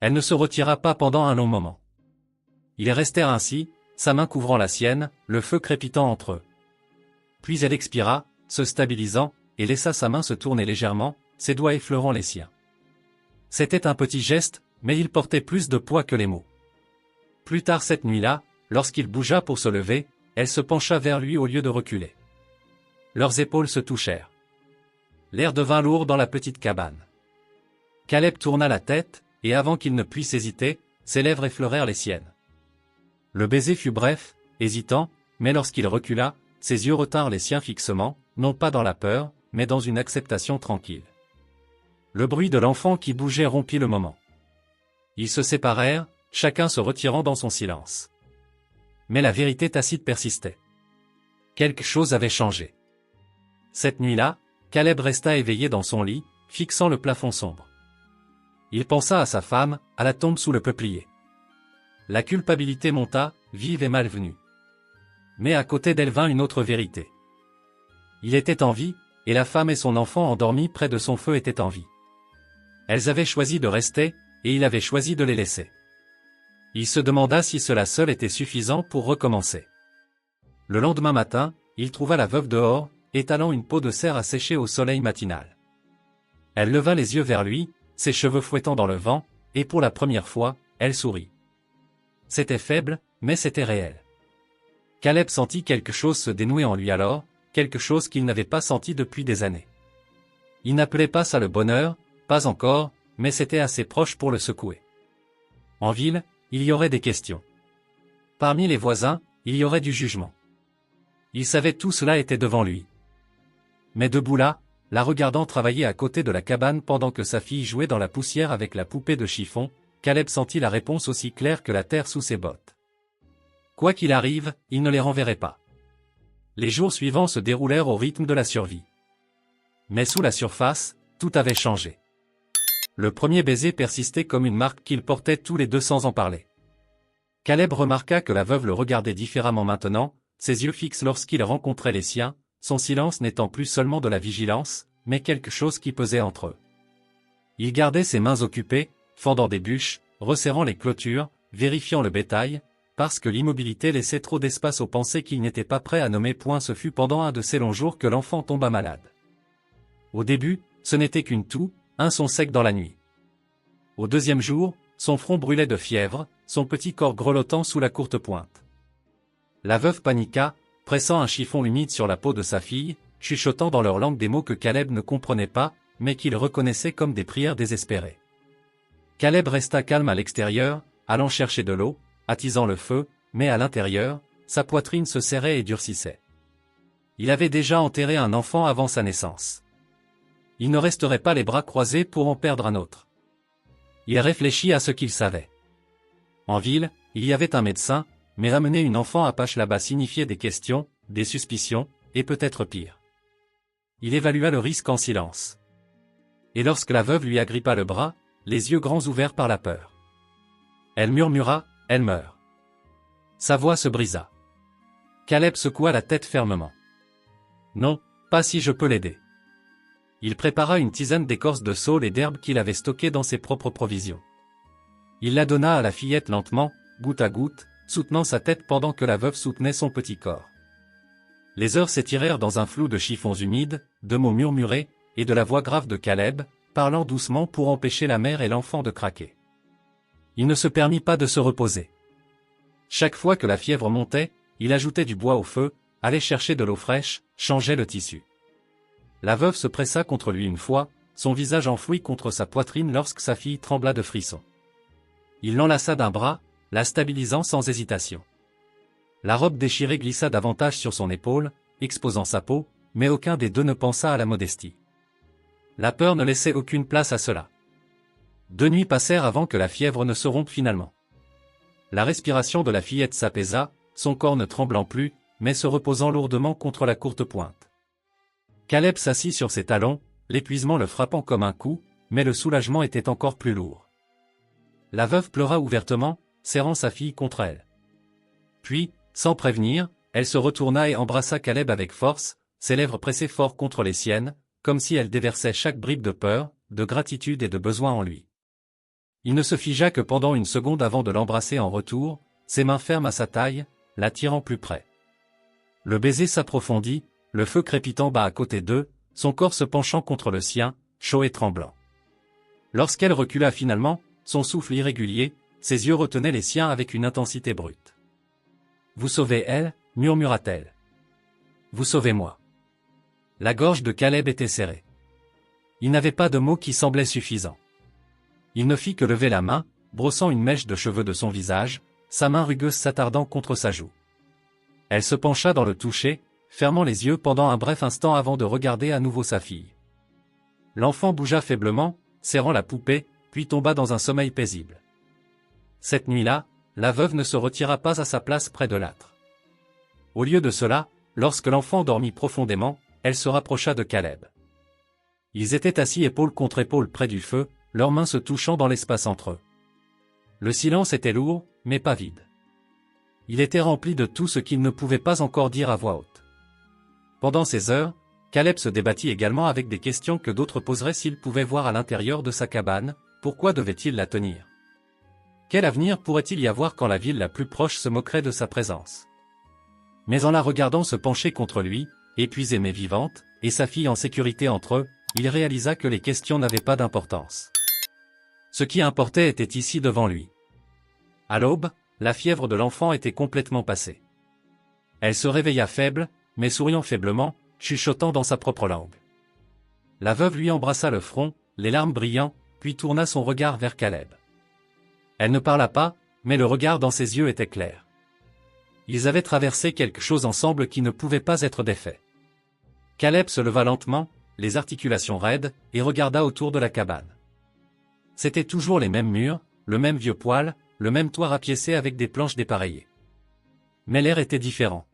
Elle ne se retira pas pendant un long moment. Ils restèrent ainsi, sa main couvrant la sienne, le feu crépitant entre eux. Puis elle expira, se stabilisant, et laissa sa main se tourner légèrement, ses doigts effleurant les siens. C'était un petit geste, mais il portait plus de poids que les mots. Plus tard cette nuit-là, lorsqu'il bougea pour se lever, elle se pencha vers lui au lieu de reculer. Leurs épaules se touchèrent. L'air devint lourd dans la petite cabane. Caleb tourna la tête, et avant qu'il ne puisse hésiter, ses lèvres effleurèrent les siennes. Le baiser fut bref, hésitant, mais lorsqu'il recula, ses yeux retinrent les siens fixement, non pas dans la peur, mais dans une acceptation tranquille. Le bruit de l'enfant qui bougeait rompit le moment. Ils se séparèrent, chacun se retirant dans son silence. Mais la vérité tacite persistait. Quelque chose avait changé. Cette nuit-là, Caleb resta éveillé dans son lit, fixant le plafond sombre. Il pensa à sa femme, à la tombe sous le peuplier. La culpabilité monta, vive et malvenue. Mais à côté d'elle vint une autre vérité. Il était en vie, et la femme et son enfant endormis près de son feu étaient en vie. Elles avaient choisi de rester, et il avait choisi de les laisser. Il se demanda si cela seul était suffisant pour recommencer. Le lendemain matin, il trouva la veuve dehors, étalant une peau de cerf à sécher au soleil matinal. Elle leva les yeux vers lui, ses cheveux fouettant dans le vent, et pour la première fois, elle sourit. C'était faible, mais c'était réel. Caleb sentit quelque chose se dénouer en lui alors, quelque chose qu'il n'avait pas senti depuis des années. Il n'appelait pas ça le bonheur, pas encore, mais c'était assez proche pour le secouer. En ville, il y aurait des questions. Parmi les voisins, il y aurait du jugement. Il savait tout cela était devant lui. Mais debout là, la regardant travailler à côté de la cabane pendant que sa fille jouait dans la poussière avec la poupée de chiffon, Caleb sentit la réponse aussi claire que la terre sous ses bottes. Quoi qu'il arrive, il ne les renverrait pas. Les jours suivants se déroulèrent au rythme de la survie. Mais sous la surface, tout avait changé. Le premier baiser persistait comme une marque qu'il portait tous les deux sans en parler. Caleb remarqua que la veuve le regardait différemment maintenant, ses yeux fixes lorsqu'il rencontrait les siens, son silence n'étant plus seulement de la vigilance, mais quelque chose qui pesait entre eux. Il gardait ses mains occupées, fendant des bûches, resserrant les clôtures, vérifiant le bétail, parce que l'immobilité laissait trop d'espace aux pensées qu'il n'était pas prêt à nommer point. Ce fut pendant un de ces longs jours que l'enfant tomba malade. Au début, ce n'était qu'une toux, un son sec dans la nuit. Au deuxième jour, son front brûlait de fièvre, son petit corps grelottant sous la courte pointe. La veuve paniqua, pressant un chiffon humide sur la peau de sa fille, chuchotant dans leur langue des mots que Caleb ne comprenait pas, mais qu'il reconnaissait comme des prières désespérées. Caleb resta calme à l'extérieur, allant chercher de l'eau, attisant le feu, mais à l'intérieur, sa poitrine se serrait et durcissait. Il avait déjà enterré un enfant avant sa naissance. Il ne resterait pas les bras croisés pour en perdre un autre. Il réfléchit à ce qu'il savait. En ville, il y avait un médecin, mais ramener une enfant à Pache là-bas signifiait des questions, des suspicions, et peut-être pire. Il évalua le risque en silence. Et lorsque la veuve lui agrippa le bras, les yeux grands ouverts par la peur. Elle murmura, « Elle meurt ». Sa voix se brisa. Caleb secoua la tête fermement. « Non, pas si je peux l'aider. » Il prépara une tisane d'écorce de saule et d'herbe qu'il avait stockée dans ses propres provisions. Il la donna à la fillette lentement, goutte à goutte, soutenant sa tête pendant que la veuve soutenait son petit corps. Les heures s'étirèrent dans un flou de chiffons humides, de mots murmurés, et de la voix grave de Caleb, parlant doucement pour empêcher la mère et l'enfant de craquer. Il ne se permit pas de se reposer. Chaque fois que la fièvre montait, il ajoutait du bois au feu, allait chercher de l'eau fraîche, changeait le tissu. La veuve se pressa contre lui une fois, son visage enfoui contre sa poitrine lorsque sa fille trembla de frissons. Il l'enlaça d'un bras, la stabilisant sans hésitation. La robe déchirée glissa davantage sur son épaule, exposant sa peau, mais aucun des deux ne pensa à la modestie. La peur ne laissait aucune place à cela. 2 nuits passèrent avant que la fièvre ne se rompe finalement. La respiration de la fillette s'apaisa, son corps ne tremblant plus, mais se reposant lourdement contre la courte pointe. Caleb s'assit sur ses talons, l'épuisement le frappant comme un coup, mais le soulagement était encore plus lourd. La veuve pleura ouvertement, serrant sa fille contre elle. Puis, sans prévenir, elle se retourna et embrassa Caleb avec force, ses lèvres pressées fort contre les siennes, comme si elle déversait chaque bribe de peur, de gratitude et de besoin en lui. Il ne se figea que pendant une seconde avant de l'embrasser en retour, ses mains fermes à sa taille, l'attirant plus près. Le baiser s'approfondit, le feu crépitant bas à côté d'eux, son corps se penchant contre le sien, chaud et tremblant. Lorsqu'elle recula finalement, son souffle irrégulier, ses yeux retenaient les siens avec une intensité brute. « Vous sauvez elle, » murmura-t-elle. « Vous sauvez moi. » La gorge de Caleb était serrée. Il n'avait pas de mots qui semblaient suffisants. Il ne fit que lever la main, brossant une mèche de cheveux de son visage, sa main rugueuse s'attardant contre sa joue. Elle se pencha dans le toucher, fermant les yeux pendant un bref instant avant de regarder à nouveau sa fille. L'enfant bougea faiblement, serrant la poupée, puis tomba dans un sommeil paisible. Cette nuit-là, la veuve ne se retira pas à sa place près de l'âtre. Au lieu de cela, lorsque l'enfant dormit profondément, elle se rapprocha de Caleb. Ils étaient assis épaule contre épaule près du feu, leurs mains se touchant dans l'espace entre eux. Le silence était lourd, mais pas vide. Il était rempli de tout ce qu'il ne pouvait pas encore dire à voix haute. Pendant ces heures, Caleb se débattit également avec des questions que d'autres poseraient s'ils pouvaient voir à l'intérieur de sa cabane. Pourquoi devait-il la tenir? Quel avenir pourrait-il y avoir quand la ville la plus proche se moquerait de sa présence? Mais en la regardant se pencher contre lui, épuisée mais vivante, et sa fille en sécurité entre eux, il réalisa que les questions n'avaient pas d'importance. Ce qui importait était ici devant lui. À l'aube, la fièvre de l'enfant était complètement passée. Elle se réveilla faible, mais souriant faiblement, chuchotant dans sa propre langue. La veuve lui embrassa le front, les larmes brillant, puis tourna son regard vers Caleb. Elle ne parla pas, mais le regard dans ses yeux était clair. Ils avaient traversé quelque chose ensemble qui ne pouvait pas être défait. Caleb se leva lentement, les articulations raides, et regarda autour de la cabane. C'étaient toujours les mêmes murs, le même vieux poêle, le même toit rapiécé avec des planches dépareillées. Mais l'air était différent.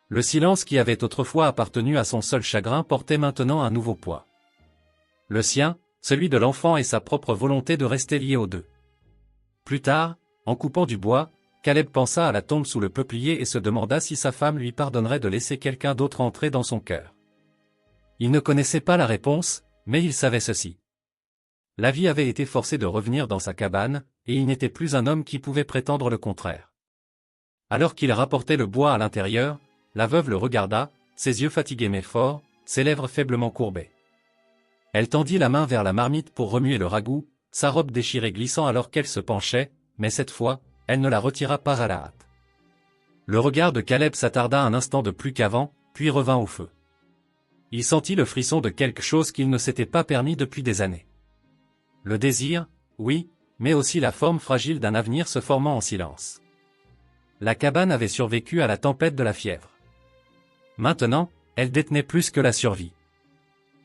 Le silence qui avait autrefois appartenu à son seul chagrin portait maintenant un nouveau poids. Le sien, celui de l'enfant et sa propre volonté de rester liés aux deux. Plus tard, en coupant du bois, Caleb pensa à la tombe sous le peuplier et se demanda si sa femme lui pardonnerait de laisser quelqu'un d'autre entrer dans son cœur. Il ne connaissait pas la réponse, mais il savait ceci. La vie avait été forcée de revenir dans sa cabane, et il n'était plus un homme qui pouvait prétendre le contraire. Alors qu'il rapportait le bois à l'intérieur, la veuve le regarda, ses yeux fatigués mais forts, ses lèvres faiblement courbées. Elle tendit la main vers la marmite pour remuer le ragoût, sa robe déchirée glissant alors qu'elle se penchait, mais cette fois, elle ne la retira pas à la hâte. Le regard de Caleb s'attarda un instant de plus qu'avant, puis revint au feu. Il sentit le frisson de quelque chose qu'il ne s'était pas permis depuis des années. Le désir, oui, mais aussi la forme fragile d'un avenir se formant en silence. La cabane avait survécu à la tempête de la fièvre. Maintenant, elle détenait plus que la survie.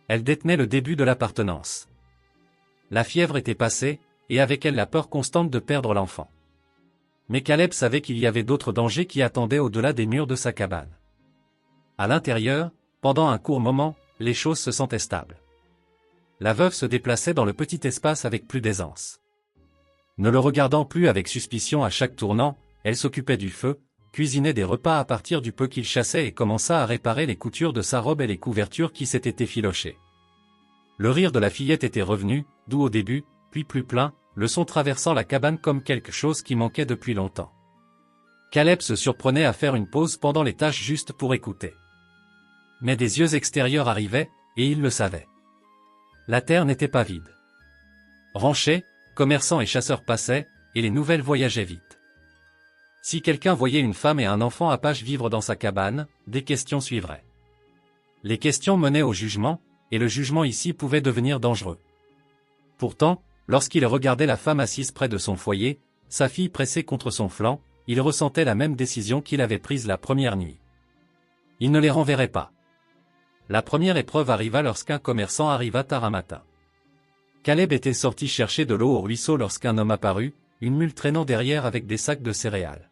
Elle détenait le début de l'appartenance. La fièvre était passée, et avec elle la peur constante de perdre l'enfant. Mais Caleb savait qu'il y avait d'autres dangers qui attendaient au-delà des murs de sa cabane. À l'intérieur, pendant un court moment, les choses se sentaient stables. La veuve se déplaçait dans le petit espace avec plus d'aisance. Ne le regardant plus avec suspicion à chaque tournant, elle s'occupait du feu, cuisinait des repas à partir du peu qu'il chassait et commença à réparer les coutures de sa robe et les couvertures qui s'étaient effilochées. Le rire de la fillette était revenu, doux au début, puis plus plein, le son traversant la cabane comme quelque chose qui manquait depuis longtemps. Caleb se surprenait à faire une pause pendant les tâches juste pour écouter. Mais des yeux extérieurs arrivaient, et il le savait. La terre n'était pas vide. Ranchers, commerçants et chasseurs passaient, et les nouvelles voyageaient vite. Si quelqu'un voyait une femme et un enfant apache vivre dans sa cabane, des questions suivraient. Les questions menaient au jugement, et le jugement ici pouvait devenir dangereux. Pourtant, lorsqu'il regardait la femme assise près de son foyer, sa fille pressée contre son flanc, il ressentait la même décision qu'il avait prise la première nuit. Il ne les renverrait pas. La première épreuve arriva lorsqu'un commerçant arriva tard un matin. Caleb était sorti chercher de l'eau au ruisseau lorsqu'un homme apparut, une mule traînant derrière avec des sacs de céréales.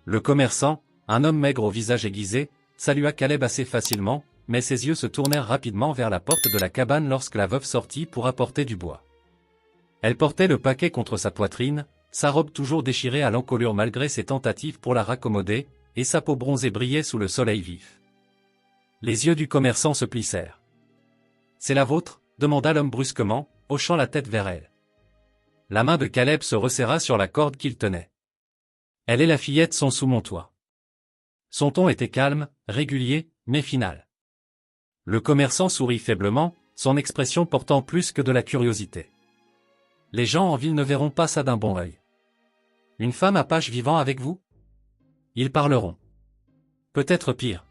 Le commerçant, un homme maigre au visage aiguisé, salua Caleb assez facilement, mais ses yeux se tournèrent rapidement vers la porte de la cabane lorsque la veuve sortit pour apporter du bois. Elle portait le paquet contre sa poitrine, sa robe toujours déchirée à l'encolure malgré ses tentatives pour la raccommoder, et sa peau bronzée brillait sous le soleil vif. Les yeux du commerçant se plissèrent. « C'est la vôtre ?» demanda l'homme brusquement, hochant la tête vers elle. La main de Caleb se resserra sur la corde qu'il tenait. « Elle et la fillette sont sous mon toit. » Son ton était calme, régulier, mais final. Le commerçant sourit faiblement, son expression portant plus que de la curiosité. « Les gens en ville ne verront pas ça d'un bon œil. Une femme apache vivant avec vous ? Ils parleront. Peut-être pire. »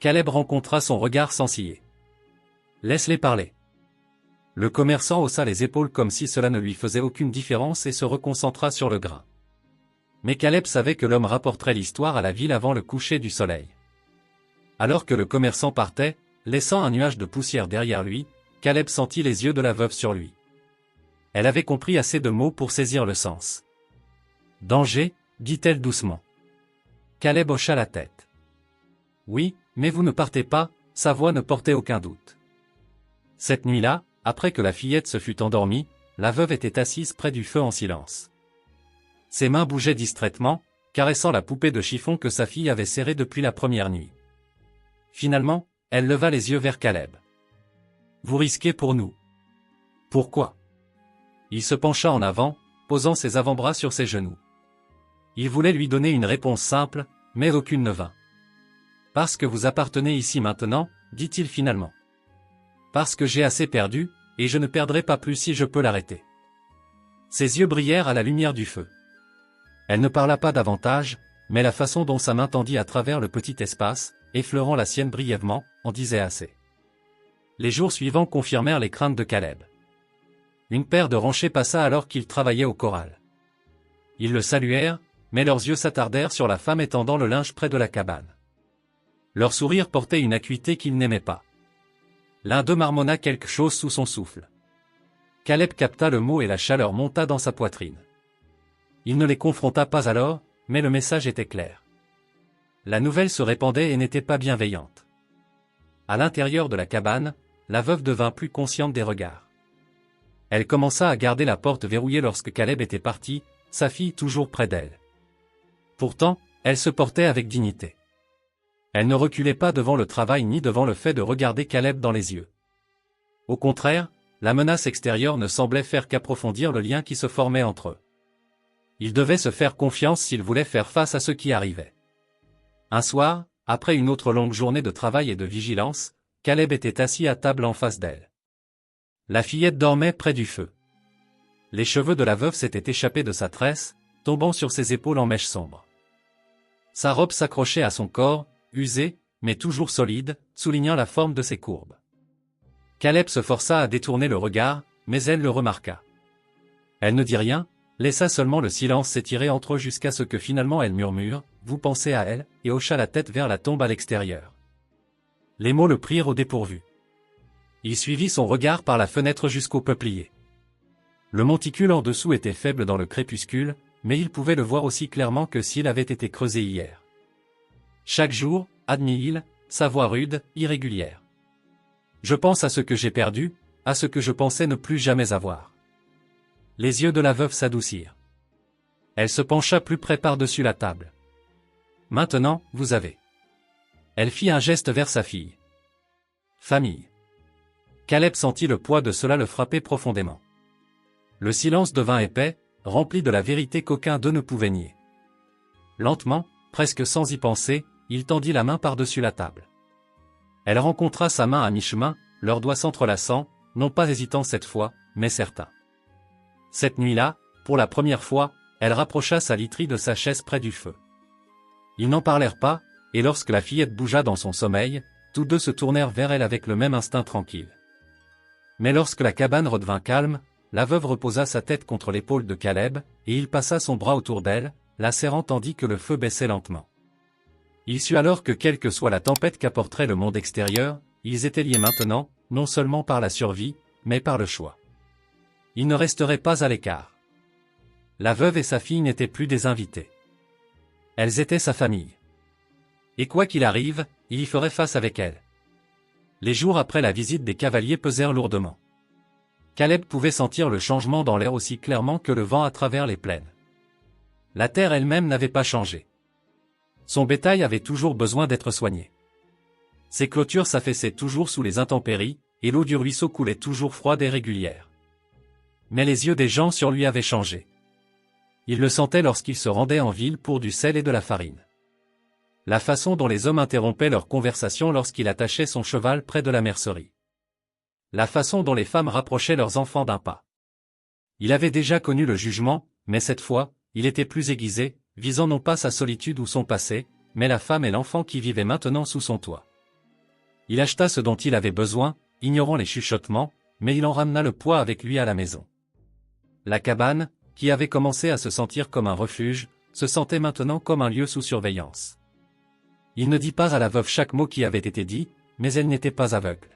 Caleb rencontra son regard sans ciller. « Laisse-les parler. » Le commerçant haussa les épaules comme si cela ne lui faisait aucune différence et se reconcentra sur le grain. Mais Caleb savait que l'homme rapporterait l'histoire à la ville avant le coucher du soleil. Alors que le commerçant partait, laissant un nuage de poussière derrière lui, Caleb sentit les yeux de la veuve sur lui. Elle avait compris assez de mots pour saisir le sens. « Danger » dit-elle doucement. Caleb hocha la tête. « Oui, mais vous ne partez pas », sa voix ne portait aucun doute. Cette nuit-là, après que la fillette se fut endormie, la veuve était assise près du feu en silence. Ses mains bougeaient distraitement, caressant la poupée de chiffon que sa fille avait serrée depuis la première nuit. Finalement, elle leva les yeux vers Caleb. « Vous risquez pour nous. » « Pourquoi ?» Il se pencha en avant, posant ses avant-bras sur ses genoux. Il voulait lui donner une réponse simple, mais aucune ne vint. « Parce que vous appartenez ici maintenant, dit-il finalement. Parce que j'ai assez perdu, et je ne perdrai pas plus si je peux l'arrêter. » Ses yeux brillèrent à la lumière du feu. Elle ne parla pas davantage, mais la façon dont sa main tendit à travers le petit espace, effleurant la sienne brièvement, en disait assez. Les jours suivants confirmèrent les craintes de Caleb. Une paire de ranchers passa alors qu'il travaillait au corral. Ils le saluèrent, mais leurs yeux s'attardèrent sur la femme étendant le linge près de la cabane. Leur sourire portait une acuité qu'ils n'aimaient pas. L'un d'eux marmonna quelque chose sous son souffle. Caleb capta le mot et la chaleur monta dans sa poitrine. Il ne les confronta pas alors, mais le message était clair. La nouvelle se répandait et n'était pas bienveillante. À l'intérieur de la cabane, la veuve devint plus consciente des regards. Elle commença à garder la porte verrouillée lorsque Caleb était parti, sa fille toujours près d'elle. Pourtant, elle se portait avec dignité. Elle ne reculait pas devant le travail ni devant le fait de regarder Caleb dans les yeux. Au contraire, la menace extérieure ne semblait faire qu'approfondir le lien qui se formait entre eux. Ils devaient se faire confiance s'ils voulaient faire face à ce qui arrivait. Un soir, après une autre longue journée de travail et de vigilance, Caleb était assis à table en face d'elle. La fillette dormait près du feu. Les cheveux de la veuve s'étaient échappés de sa tresse, tombant sur ses épaules en mèches sombres. Sa robe s'accrochait à son corps, usé, mais toujours solide, soulignant la forme de ses courbes. Caleb se força à détourner le regard, mais elle le remarqua. Elle ne dit rien, laissa seulement le silence s'étirer entre eux jusqu'à ce que finalement elle murmure « Vous pensez à elle » et hocha la tête vers la tombe à l'extérieur. Les mots le prirent au dépourvu. Il suivit son regard par la fenêtre jusqu'au peuplier. Le monticule en dessous était faible dans le crépuscule, mais il pouvait le voir aussi clairement que s'il avait été creusé hier. Chaque jour, admit-il, sa voix rude, irrégulière. Je pense à ce que j'ai perdu, à ce que je pensais ne plus jamais avoir. Les yeux de la veuve s'adoucirent. Elle se pencha plus près par-dessus la table. Maintenant, vous avez. Elle fit un geste vers sa fille. Famille. Caleb sentit le poids de cela le frapper profondément. Le silence devint épais, rempli de la vérité qu'aucun d'eux ne pouvait nier. Lentement, presque sans y penser, il tendit la main par-dessus la table. Elle rencontra sa main à mi-chemin, leurs doigts s'entrelaçant, non pas hésitants cette fois, mais certains. Cette nuit-là, pour la première fois, elle rapprocha sa literie de sa chaise près du feu. Ils n'en parlèrent pas, et lorsque la fillette bougea dans son sommeil, tous deux se tournèrent vers elle avec le même instinct tranquille. Mais lorsque la cabane redevint calme, la veuve reposa sa tête contre l'épaule de Caleb, et il passa son bras autour d'elle, la serrant tandis que le feu baissait lentement. Il sut alors que quelle que soit la tempête qu'apporterait le monde extérieur, ils étaient liés maintenant, non seulement par la survie, mais par le choix. Ils ne resteraient pas à l'écart. La veuve et sa fille n'étaient plus des invités. Elles étaient sa famille. Et quoi qu'il arrive, il y ferait face avec elle. Les jours après la visite des cavaliers pesèrent lourdement. Caleb pouvait sentir le changement dans l'air aussi clairement que le vent à travers les plaines. La terre elle-même n'avait pas changé. Son bétail avait toujours besoin d'être soigné. Ses clôtures s'affaissaient toujours sous les intempéries, et l'eau du ruisseau coulait toujours froide et régulière. Mais les yeux des gens sur lui avaient changé. Il le sentait lorsqu'il se rendait en ville pour du sel et de la farine. La façon dont les hommes interrompaient leur conversation lorsqu'il attachait son cheval près de la mercerie. La façon dont les femmes rapprochaient leurs enfants d'un pas. Il avait déjà connu le jugement, mais cette fois, il était plus aiguisé, visant non pas sa solitude ou son passé, mais la femme et l'enfant qui vivaient maintenant sous son toit. Il acheta ce dont il avait besoin, ignorant les chuchotements, mais il en ramena le poids avec lui à la maison. La cabane, qui avait commencé à se sentir comme un refuge, se sentait maintenant comme un lieu sous surveillance. Il ne dit pas à la veuve chaque mot qui avait été dit, mais elle n'était pas aveugle.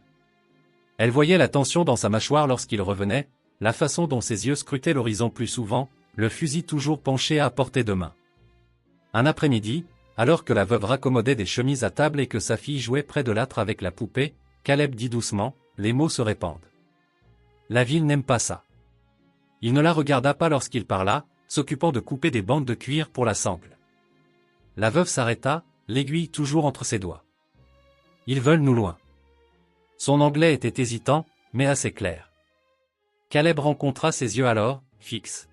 Elle voyait la tension dans sa mâchoire lorsqu'il revenait, la façon dont ses yeux scrutaient l'horizon plus souvent, le fusil toujours penché à portée de main. Un après-midi, alors que la veuve raccommodait des chemises à table et que sa fille jouait près de l'âtre avec la poupée, Caleb dit doucement, les mots se répandent. La ville n'aime pas ça. Il ne la regarda pas lorsqu'il parla, s'occupant de couper des bandes de cuir pour la sangle. La veuve s'arrêta, l'aiguille toujours entre ses doigts. Ils veulent nous loin. Son anglais était hésitant, mais assez clair. Caleb rencontra ses yeux alors, fixes.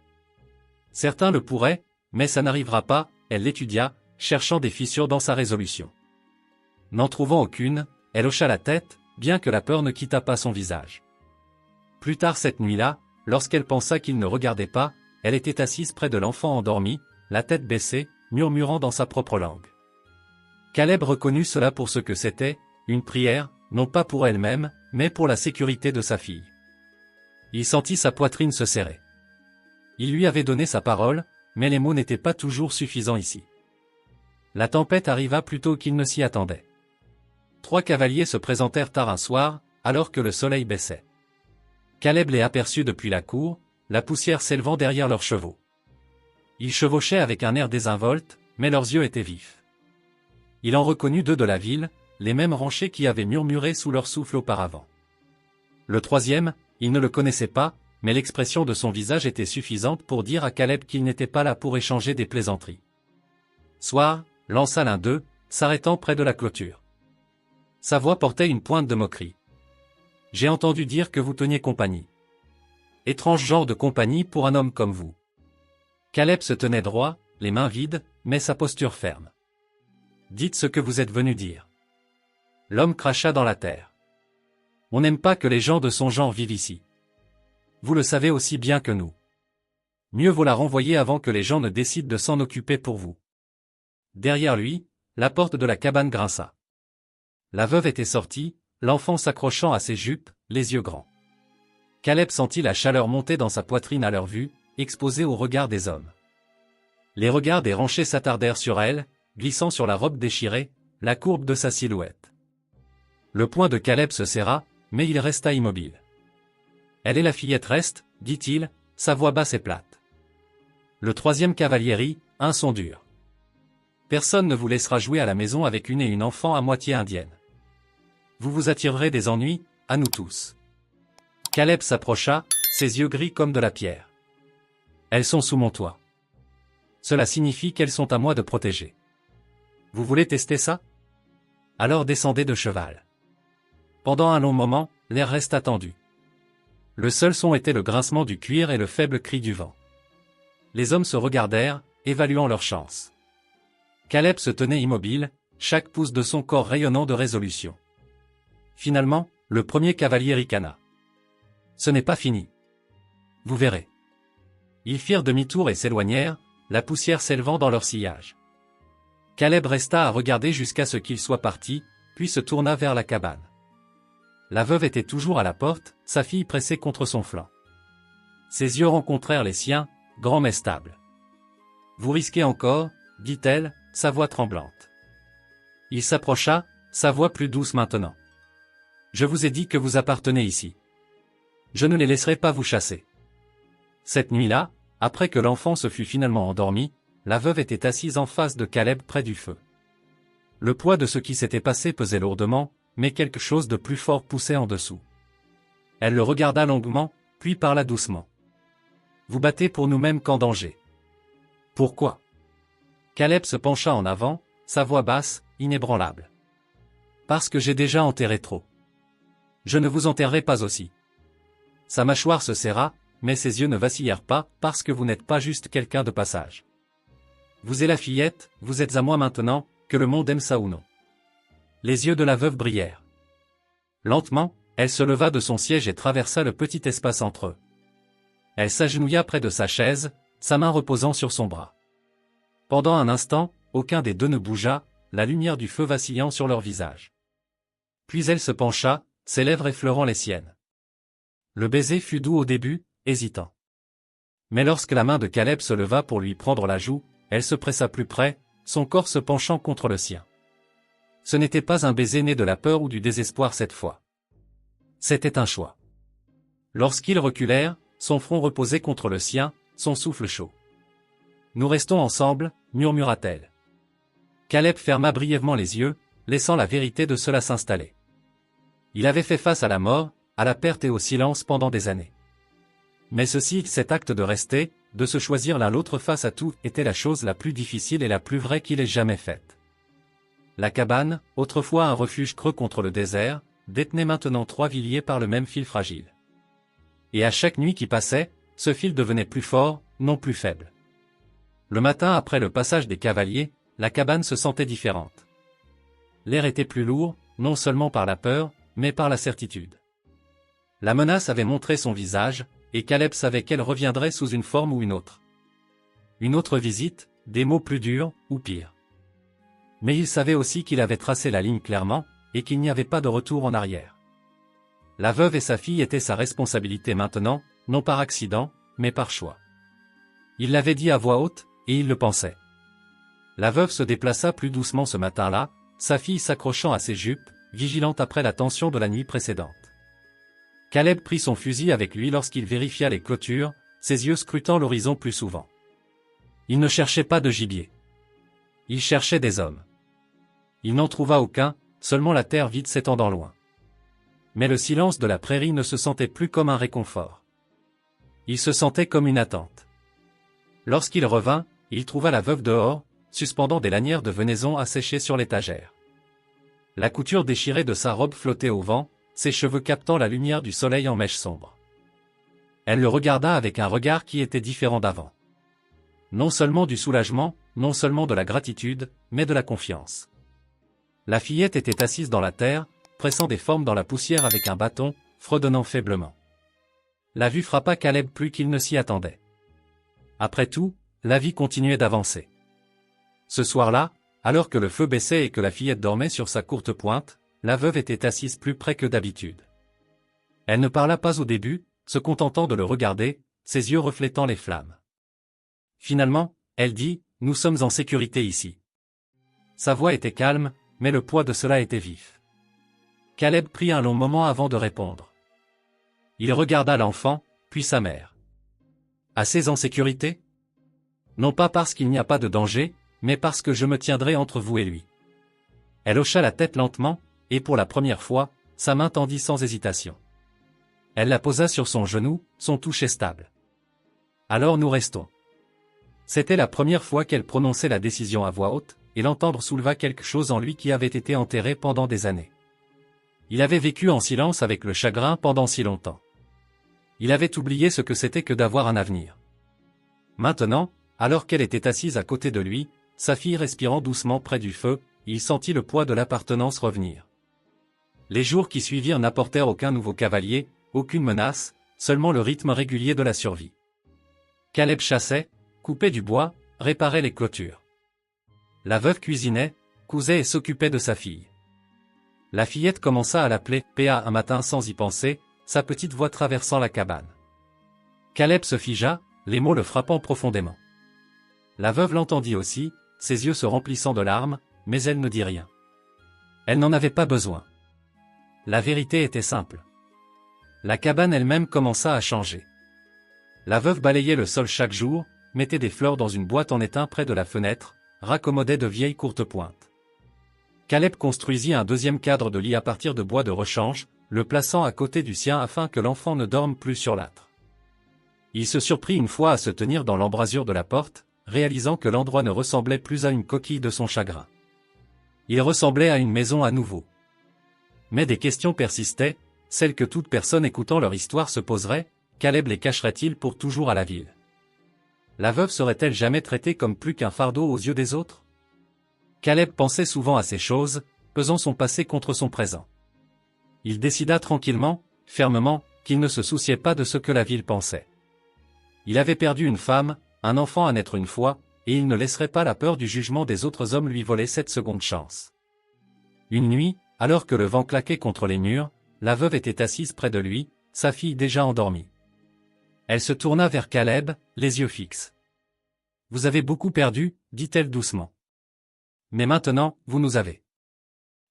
Certains le pourraient, mais ça n'arrivera pas, elle l'étudia, cherchant des fissures dans sa résolution. N'en trouvant aucune, elle hocha la tête, bien que la peur ne quittât pas son visage. Plus tard cette nuit-là, lorsqu'elle pensa qu'il ne regardait pas, elle était assise près de l'enfant endormi, la tête baissée, murmurant dans sa propre langue. Caleb reconnut cela pour ce que c'était, une prière, non pas pour elle-même, mais pour la sécurité de sa fille. Il sentit sa poitrine se serrer. Il lui avait donné sa parole, mais les mots n'étaient pas toujours suffisants ici. La tempête arriva plus tôt qu'il ne s'y attendait. 3 cavaliers se présentèrent tard un soir, alors que le soleil baissait. Caleb les aperçut depuis la cour, la poussière s'élevant derrière leurs chevaux. Ils chevauchaient avec un air désinvolte, mais leurs yeux étaient vifs. Il en reconnut 2 de la ville, les mêmes ranchers qui avaient murmuré sous leur souffle auparavant. Le 3e, il ne le connaissait pas, mais l'expression de son visage était suffisante pour dire à Caleb qu'il n'était pas là pour échanger des plaisanteries. Soir, lança l'un d'eux, s'arrêtant près de la clôture. Sa voix portait une pointe de moquerie. « J'ai entendu dire que vous teniez compagnie. Étrange genre de compagnie pour un homme comme vous. » Caleb se tenait droit, les mains vides, mais sa posture ferme. « Dites ce que vous êtes venu dire. » L'homme cracha dans la terre. « On n'aime pas que les gens de son genre vivent ici. Vous le savez aussi bien que nous. Mieux vaut la renvoyer avant que les gens ne décident de s'en occuper pour vous. » Derrière lui, la porte de la cabane grinça. La veuve était sortie, l'enfant s'accrochant à ses jupes, les yeux grands. Caleb sentit la chaleur monter dans sa poitrine à leur vue, exposée aux regards des hommes. Les regards des ranchers s'attardèrent sur elle, glissant sur la robe déchirée, la courbe de sa silhouette. Le poing de Caleb se serra, mais il resta immobile. « Elle est la fillette reste, dit-il, sa voix basse et plate. Le 3e cavalier rit, un son dur. Personne ne vous laissera jouer à la maison avec une et une enfant à moitié indienne. Vous vous attirerez des ennuis, à nous tous. » Caleb s'approcha, ses yeux gris comme de la pierre. « Elles sont sous mon toit. Cela signifie qu'elles sont à moi de protéger. Vous voulez tester ça? Alors descendez de cheval. » Pendant un long moment, l'air resta tendu. Le seul son était le grincement du cuir et le faible cri du vent. Les hommes se regardèrent, évaluant leurs chances. Caleb se tenait immobile, chaque pouce de son corps rayonnant de résolution. Finalement, le premier cavalier ricana. « Ce n'est pas fini. Vous verrez. » Ils firent demi-tour et s'éloignèrent, la poussière s'élevant dans leur sillage. Caleb resta à regarder jusqu'à ce qu'ils soient partis, puis se tourna vers la cabane. La veuve était toujours à la porte, sa fille pressée contre son flanc. Ses yeux rencontrèrent les siens, grands mais stables. « Vous risquez encore, dit-elle, sa voix tremblante. Il s'approcha, sa voix plus douce maintenant. « Je vous ai dit que vous appartenez ici. Je ne les laisserai pas vous chasser. » Cette nuit-là, après que l'enfant se fut finalement endormi, la veuve était assise en face de Caleb près du feu. Le poids de ce qui s'était passé pesait lourdement, mais quelque chose de plus fort poussait en dessous. Elle le regarda longuement, puis parla doucement. « Vous battez pour nous-mêmes qu'en danger. » « Pourquoi » Caleb se pencha en avant, sa voix basse, inébranlable. « Parce que j'ai déjà enterré trop. Je ne vous enterrerai pas aussi. » Sa mâchoire se serra, mais ses yeux ne vacillèrent pas, parce que vous n'êtes pas juste quelqu'un de passage. Vous et la fillette, vous êtes à moi maintenant, que le monde aime ça ou non. Les yeux de la veuve brillèrent. Lentement, elle se leva de son siège et traversa le petit espace entre eux. Elle s'agenouilla près de sa chaise, sa main reposant sur son bras. Pendant un instant, aucun des deux ne bougea, la lumière du feu vacillant sur leur visage. Puis elle se pencha, ses lèvres effleurant les siennes. Le baiser fut doux au début, hésitant. Mais lorsque la main de Caleb se leva pour lui prendre la joue, elle se pressa plus près, son corps se penchant contre le sien. Ce n'était pas un baiser né de la peur ou du désespoir cette fois. C'était un choix. Lorsqu'ils reculèrent, son front reposait contre le sien, son souffle chaud. « Nous restons ensemble, » murmura-t-elle. Caleb ferma brièvement les yeux, laissant la vérité de cela s'installer. Il avait fait face à la mort, à la perte et au silence pendant des années. Mais cet acte de rester, de se choisir l'un l'autre face à tout, était la chose la plus difficile et la plus vraie qu'il ait jamais faite. La cabane, autrefois un refuge creux contre le désert, détenait maintenant 3 villiers par le même fil fragile. Et à chaque nuit qui passait, ce fil devenait plus fort, non plus faible. Le matin après le passage des cavaliers, la cabane se sentait différente. L'air était plus lourd, non seulement par la peur, mais par la certitude. La menace avait montré son visage, et Caleb savait qu'elle reviendrait sous une forme ou une autre. Une autre visite, des mots plus durs, ou pire. Mais il savait aussi qu'il avait tracé la ligne clairement, et qu'il n'y avait pas de retour en arrière. La veuve et sa fille étaient sa responsabilité maintenant, non par accident, mais par choix. Il l'avait dit à voix haute, et il le pensait. La veuve se déplaça plus doucement ce matin-là, sa fille s'accrochant à ses jupes, vigilante après la tension de la nuit précédente. Caleb prit son fusil avec lui lorsqu'il vérifia les clôtures, ses yeux scrutant l'horizon plus souvent. Il ne cherchait pas de gibier. Il cherchait des hommes. Il n'en trouva aucun, seulement la terre vide s'étendant loin. Mais le silence de la prairie ne se sentait plus comme un réconfort. Il se sentait comme une attente. Lorsqu'il revint, il trouva la veuve dehors, suspendant des lanières de venaison asséchées sur l'étagère. La couture déchirée de sa robe flottait au vent, ses cheveux captant la lumière du soleil en mèche sombre. Elle le regarda avec un regard qui était différent d'avant. Non seulement du soulagement, non seulement de la gratitude, mais de la confiance. La fillette était assise dans la terre, pressant des formes dans la poussière avec un bâton, fredonnant faiblement. La vue frappa Caleb plus qu'il ne s'y attendait. Après tout, la vie continuait d'avancer. Ce soir-là, alors que le feu baissait et que la fillette dormait sur sa courte pointe, la veuve était assise plus près que d'habitude. Elle ne parla pas au début, se contentant de le regarder, ses yeux reflétant les flammes. Finalement, elle dit, « Nous sommes en sécurité ici. » Sa voix était calme, mais le poids de cela était vif. Caleb prit un long moment avant de répondre. Il regarda l'enfant, puis sa mère. « Assez en sécurité ? Non pas parce qu'il n'y a pas de danger, mais parce que je me tiendrai entre vous et lui. » Elle hocha la tête lentement, et pour la première fois, sa main tendit sans hésitation. Elle la posa sur son genou, son toucher stable. « Alors nous restons. » C'était la première fois qu'elle prononçait la décision à voix haute, et l'entendre souleva quelque chose en lui qui avait été enterré pendant des années. Il avait vécu en silence avec le chagrin pendant si longtemps. Il avait oublié ce que c'était que d'avoir un avenir. Maintenant, alors qu'elle était assise à côté de lui, sa fille respirant doucement près du feu, il sentit le poids de l'appartenance revenir. Les jours qui suivirent n'apportèrent aucun nouveau cavalier, aucune menace, seulement le rythme régulier de la survie. Caleb chassait, coupait du bois, réparait les clôtures. La veuve cuisinait, cousait et s'occupait de sa fille. La fillette commença à l'appeler « Pa » un matin sans y penser, sa petite voix traversant la cabane. Caleb se figea, les mots le frappant profondément. La veuve l'entendit aussi, ses yeux se remplissant de larmes, mais elle ne dit rien. Elle n'en avait pas besoin. La vérité était simple. La cabane elle-même commença à changer. La veuve balayait le sol chaque jour, mettait des fleurs dans une boîte en étain près de la fenêtre, raccommodait de vieilles courtes pointes. Caleb construisit un deuxième cadre de lit à partir de bois de rechange, le plaçant à côté du sien afin que l'enfant ne dorme plus sur l'âtre. Il se surprit une fois à se tenir dans l'embrasure de la porte, réalisant que l'endroit ne ressemblait plus à une coquille de son chagrin. Il ressemblait à une maison à nouveau. Mais des questions persistaient, celles que toute personne écoutant leur histoire se poserait, Caleb les cacherait-il pour toujours à la ville? La veuve serait-elle jamais traitée comme plus qu'un fardeau aux yeux des autres? Caleb pensait souvent à ces choses, pesant son passé contre son présent. Il décida tranquillement, fermement, qu'il ne se souciait pas de ce que la ville pensait. Il avait perdu une femme, un enfant à naître une fois, et il ne laisserait pas la peur du jugement des autres hommes lui voler cette seconde chance. Une nuit, alors que le vent claquait contre les murs, la veuve était assise près de lui, sa fille déjà endormie. Elle se tourna vers Caleb, les yeux fixes. « Vous avez beaucoup perdu, dit-elle doucement. Mais maintenant, vous nous avez. »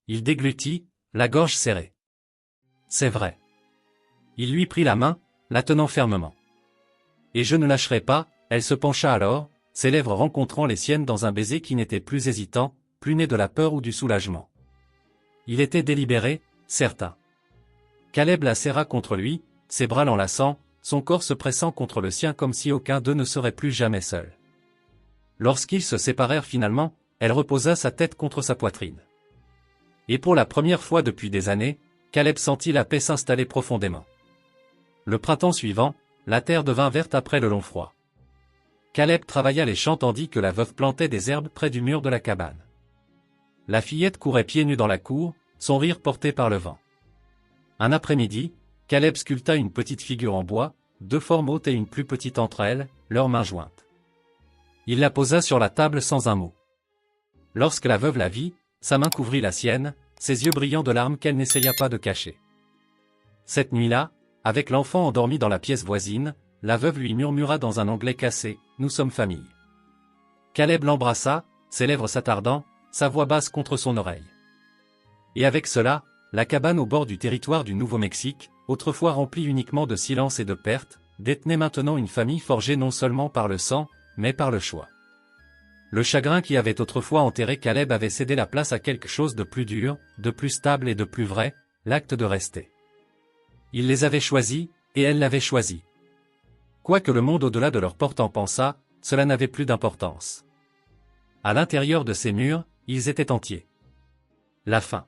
Il déglutit, la gorge serrée. « C'est vrai. » Il lui prit la main, la tenant fermement. « Et je ne lâcherai pas. » Elle se pencha alors, ses lèvres rencontrant les siennes dans un baiser qui n'était plus hésitant, plus né de la peur ou du soulagement. Il était délibéré, certain. Caleb la serra contre lui, ses bras l'enlaçant, son corps se pressant contre le sien comme si aucun d'eux ne serait plus jamais seul. Lorsqu'ils se séparèrent finalement, elle reposa sa tête contre sa poitrine. Et pour la première fois depuis des années, Caleb sentit la paix s'installer profondément. Le printemps suivant, la terre devint verte après le long froid. Caleb travailla les champs tandis que la veuve plantait des herbes près du mur de la cabane. La fillette courait pieds nus dans la cour, son rire porté par le vent. Un après-midi, Caleb sculpta une petite figure en bois, 2 formes hautes et une plus petite entre elles, leurs mains jointes. Il la posa sur la table sans un mot. Lorsque la veuve la vit, sa main couvrit la sienne, ses yeux brillants de larmes qu'elle n'essaya pas de cacher. Cette nuit-là, avec l'enfant endormi dans la pièce voisine, la veuve lui murmura dans un anglais cassé, « Nous sommes famille ». Caleb l'embrassa, ses lèvres s'attardant, sa voix basse contre son oreille. Et avec cela, la cabane au bord du territoire du Nouveau-Mexique, autrefois remplie uniquement de silence et de perte, détenait maintenant une famille forgée non seulement par le sang, mais par le choix. Le chagrin qui avait autrefois enterré Caleb avait cédé la place à quelque chose de plus dur, de plus stable et de plus vrai, l'acte de rester. Il les avait choisis, et elle l'avait choisi. Quoi que le monde au-delà de leur porte en pensât, cela n'avait plus d'importance. À l'intérieur de ces murs, ils étaient entiers. La fin.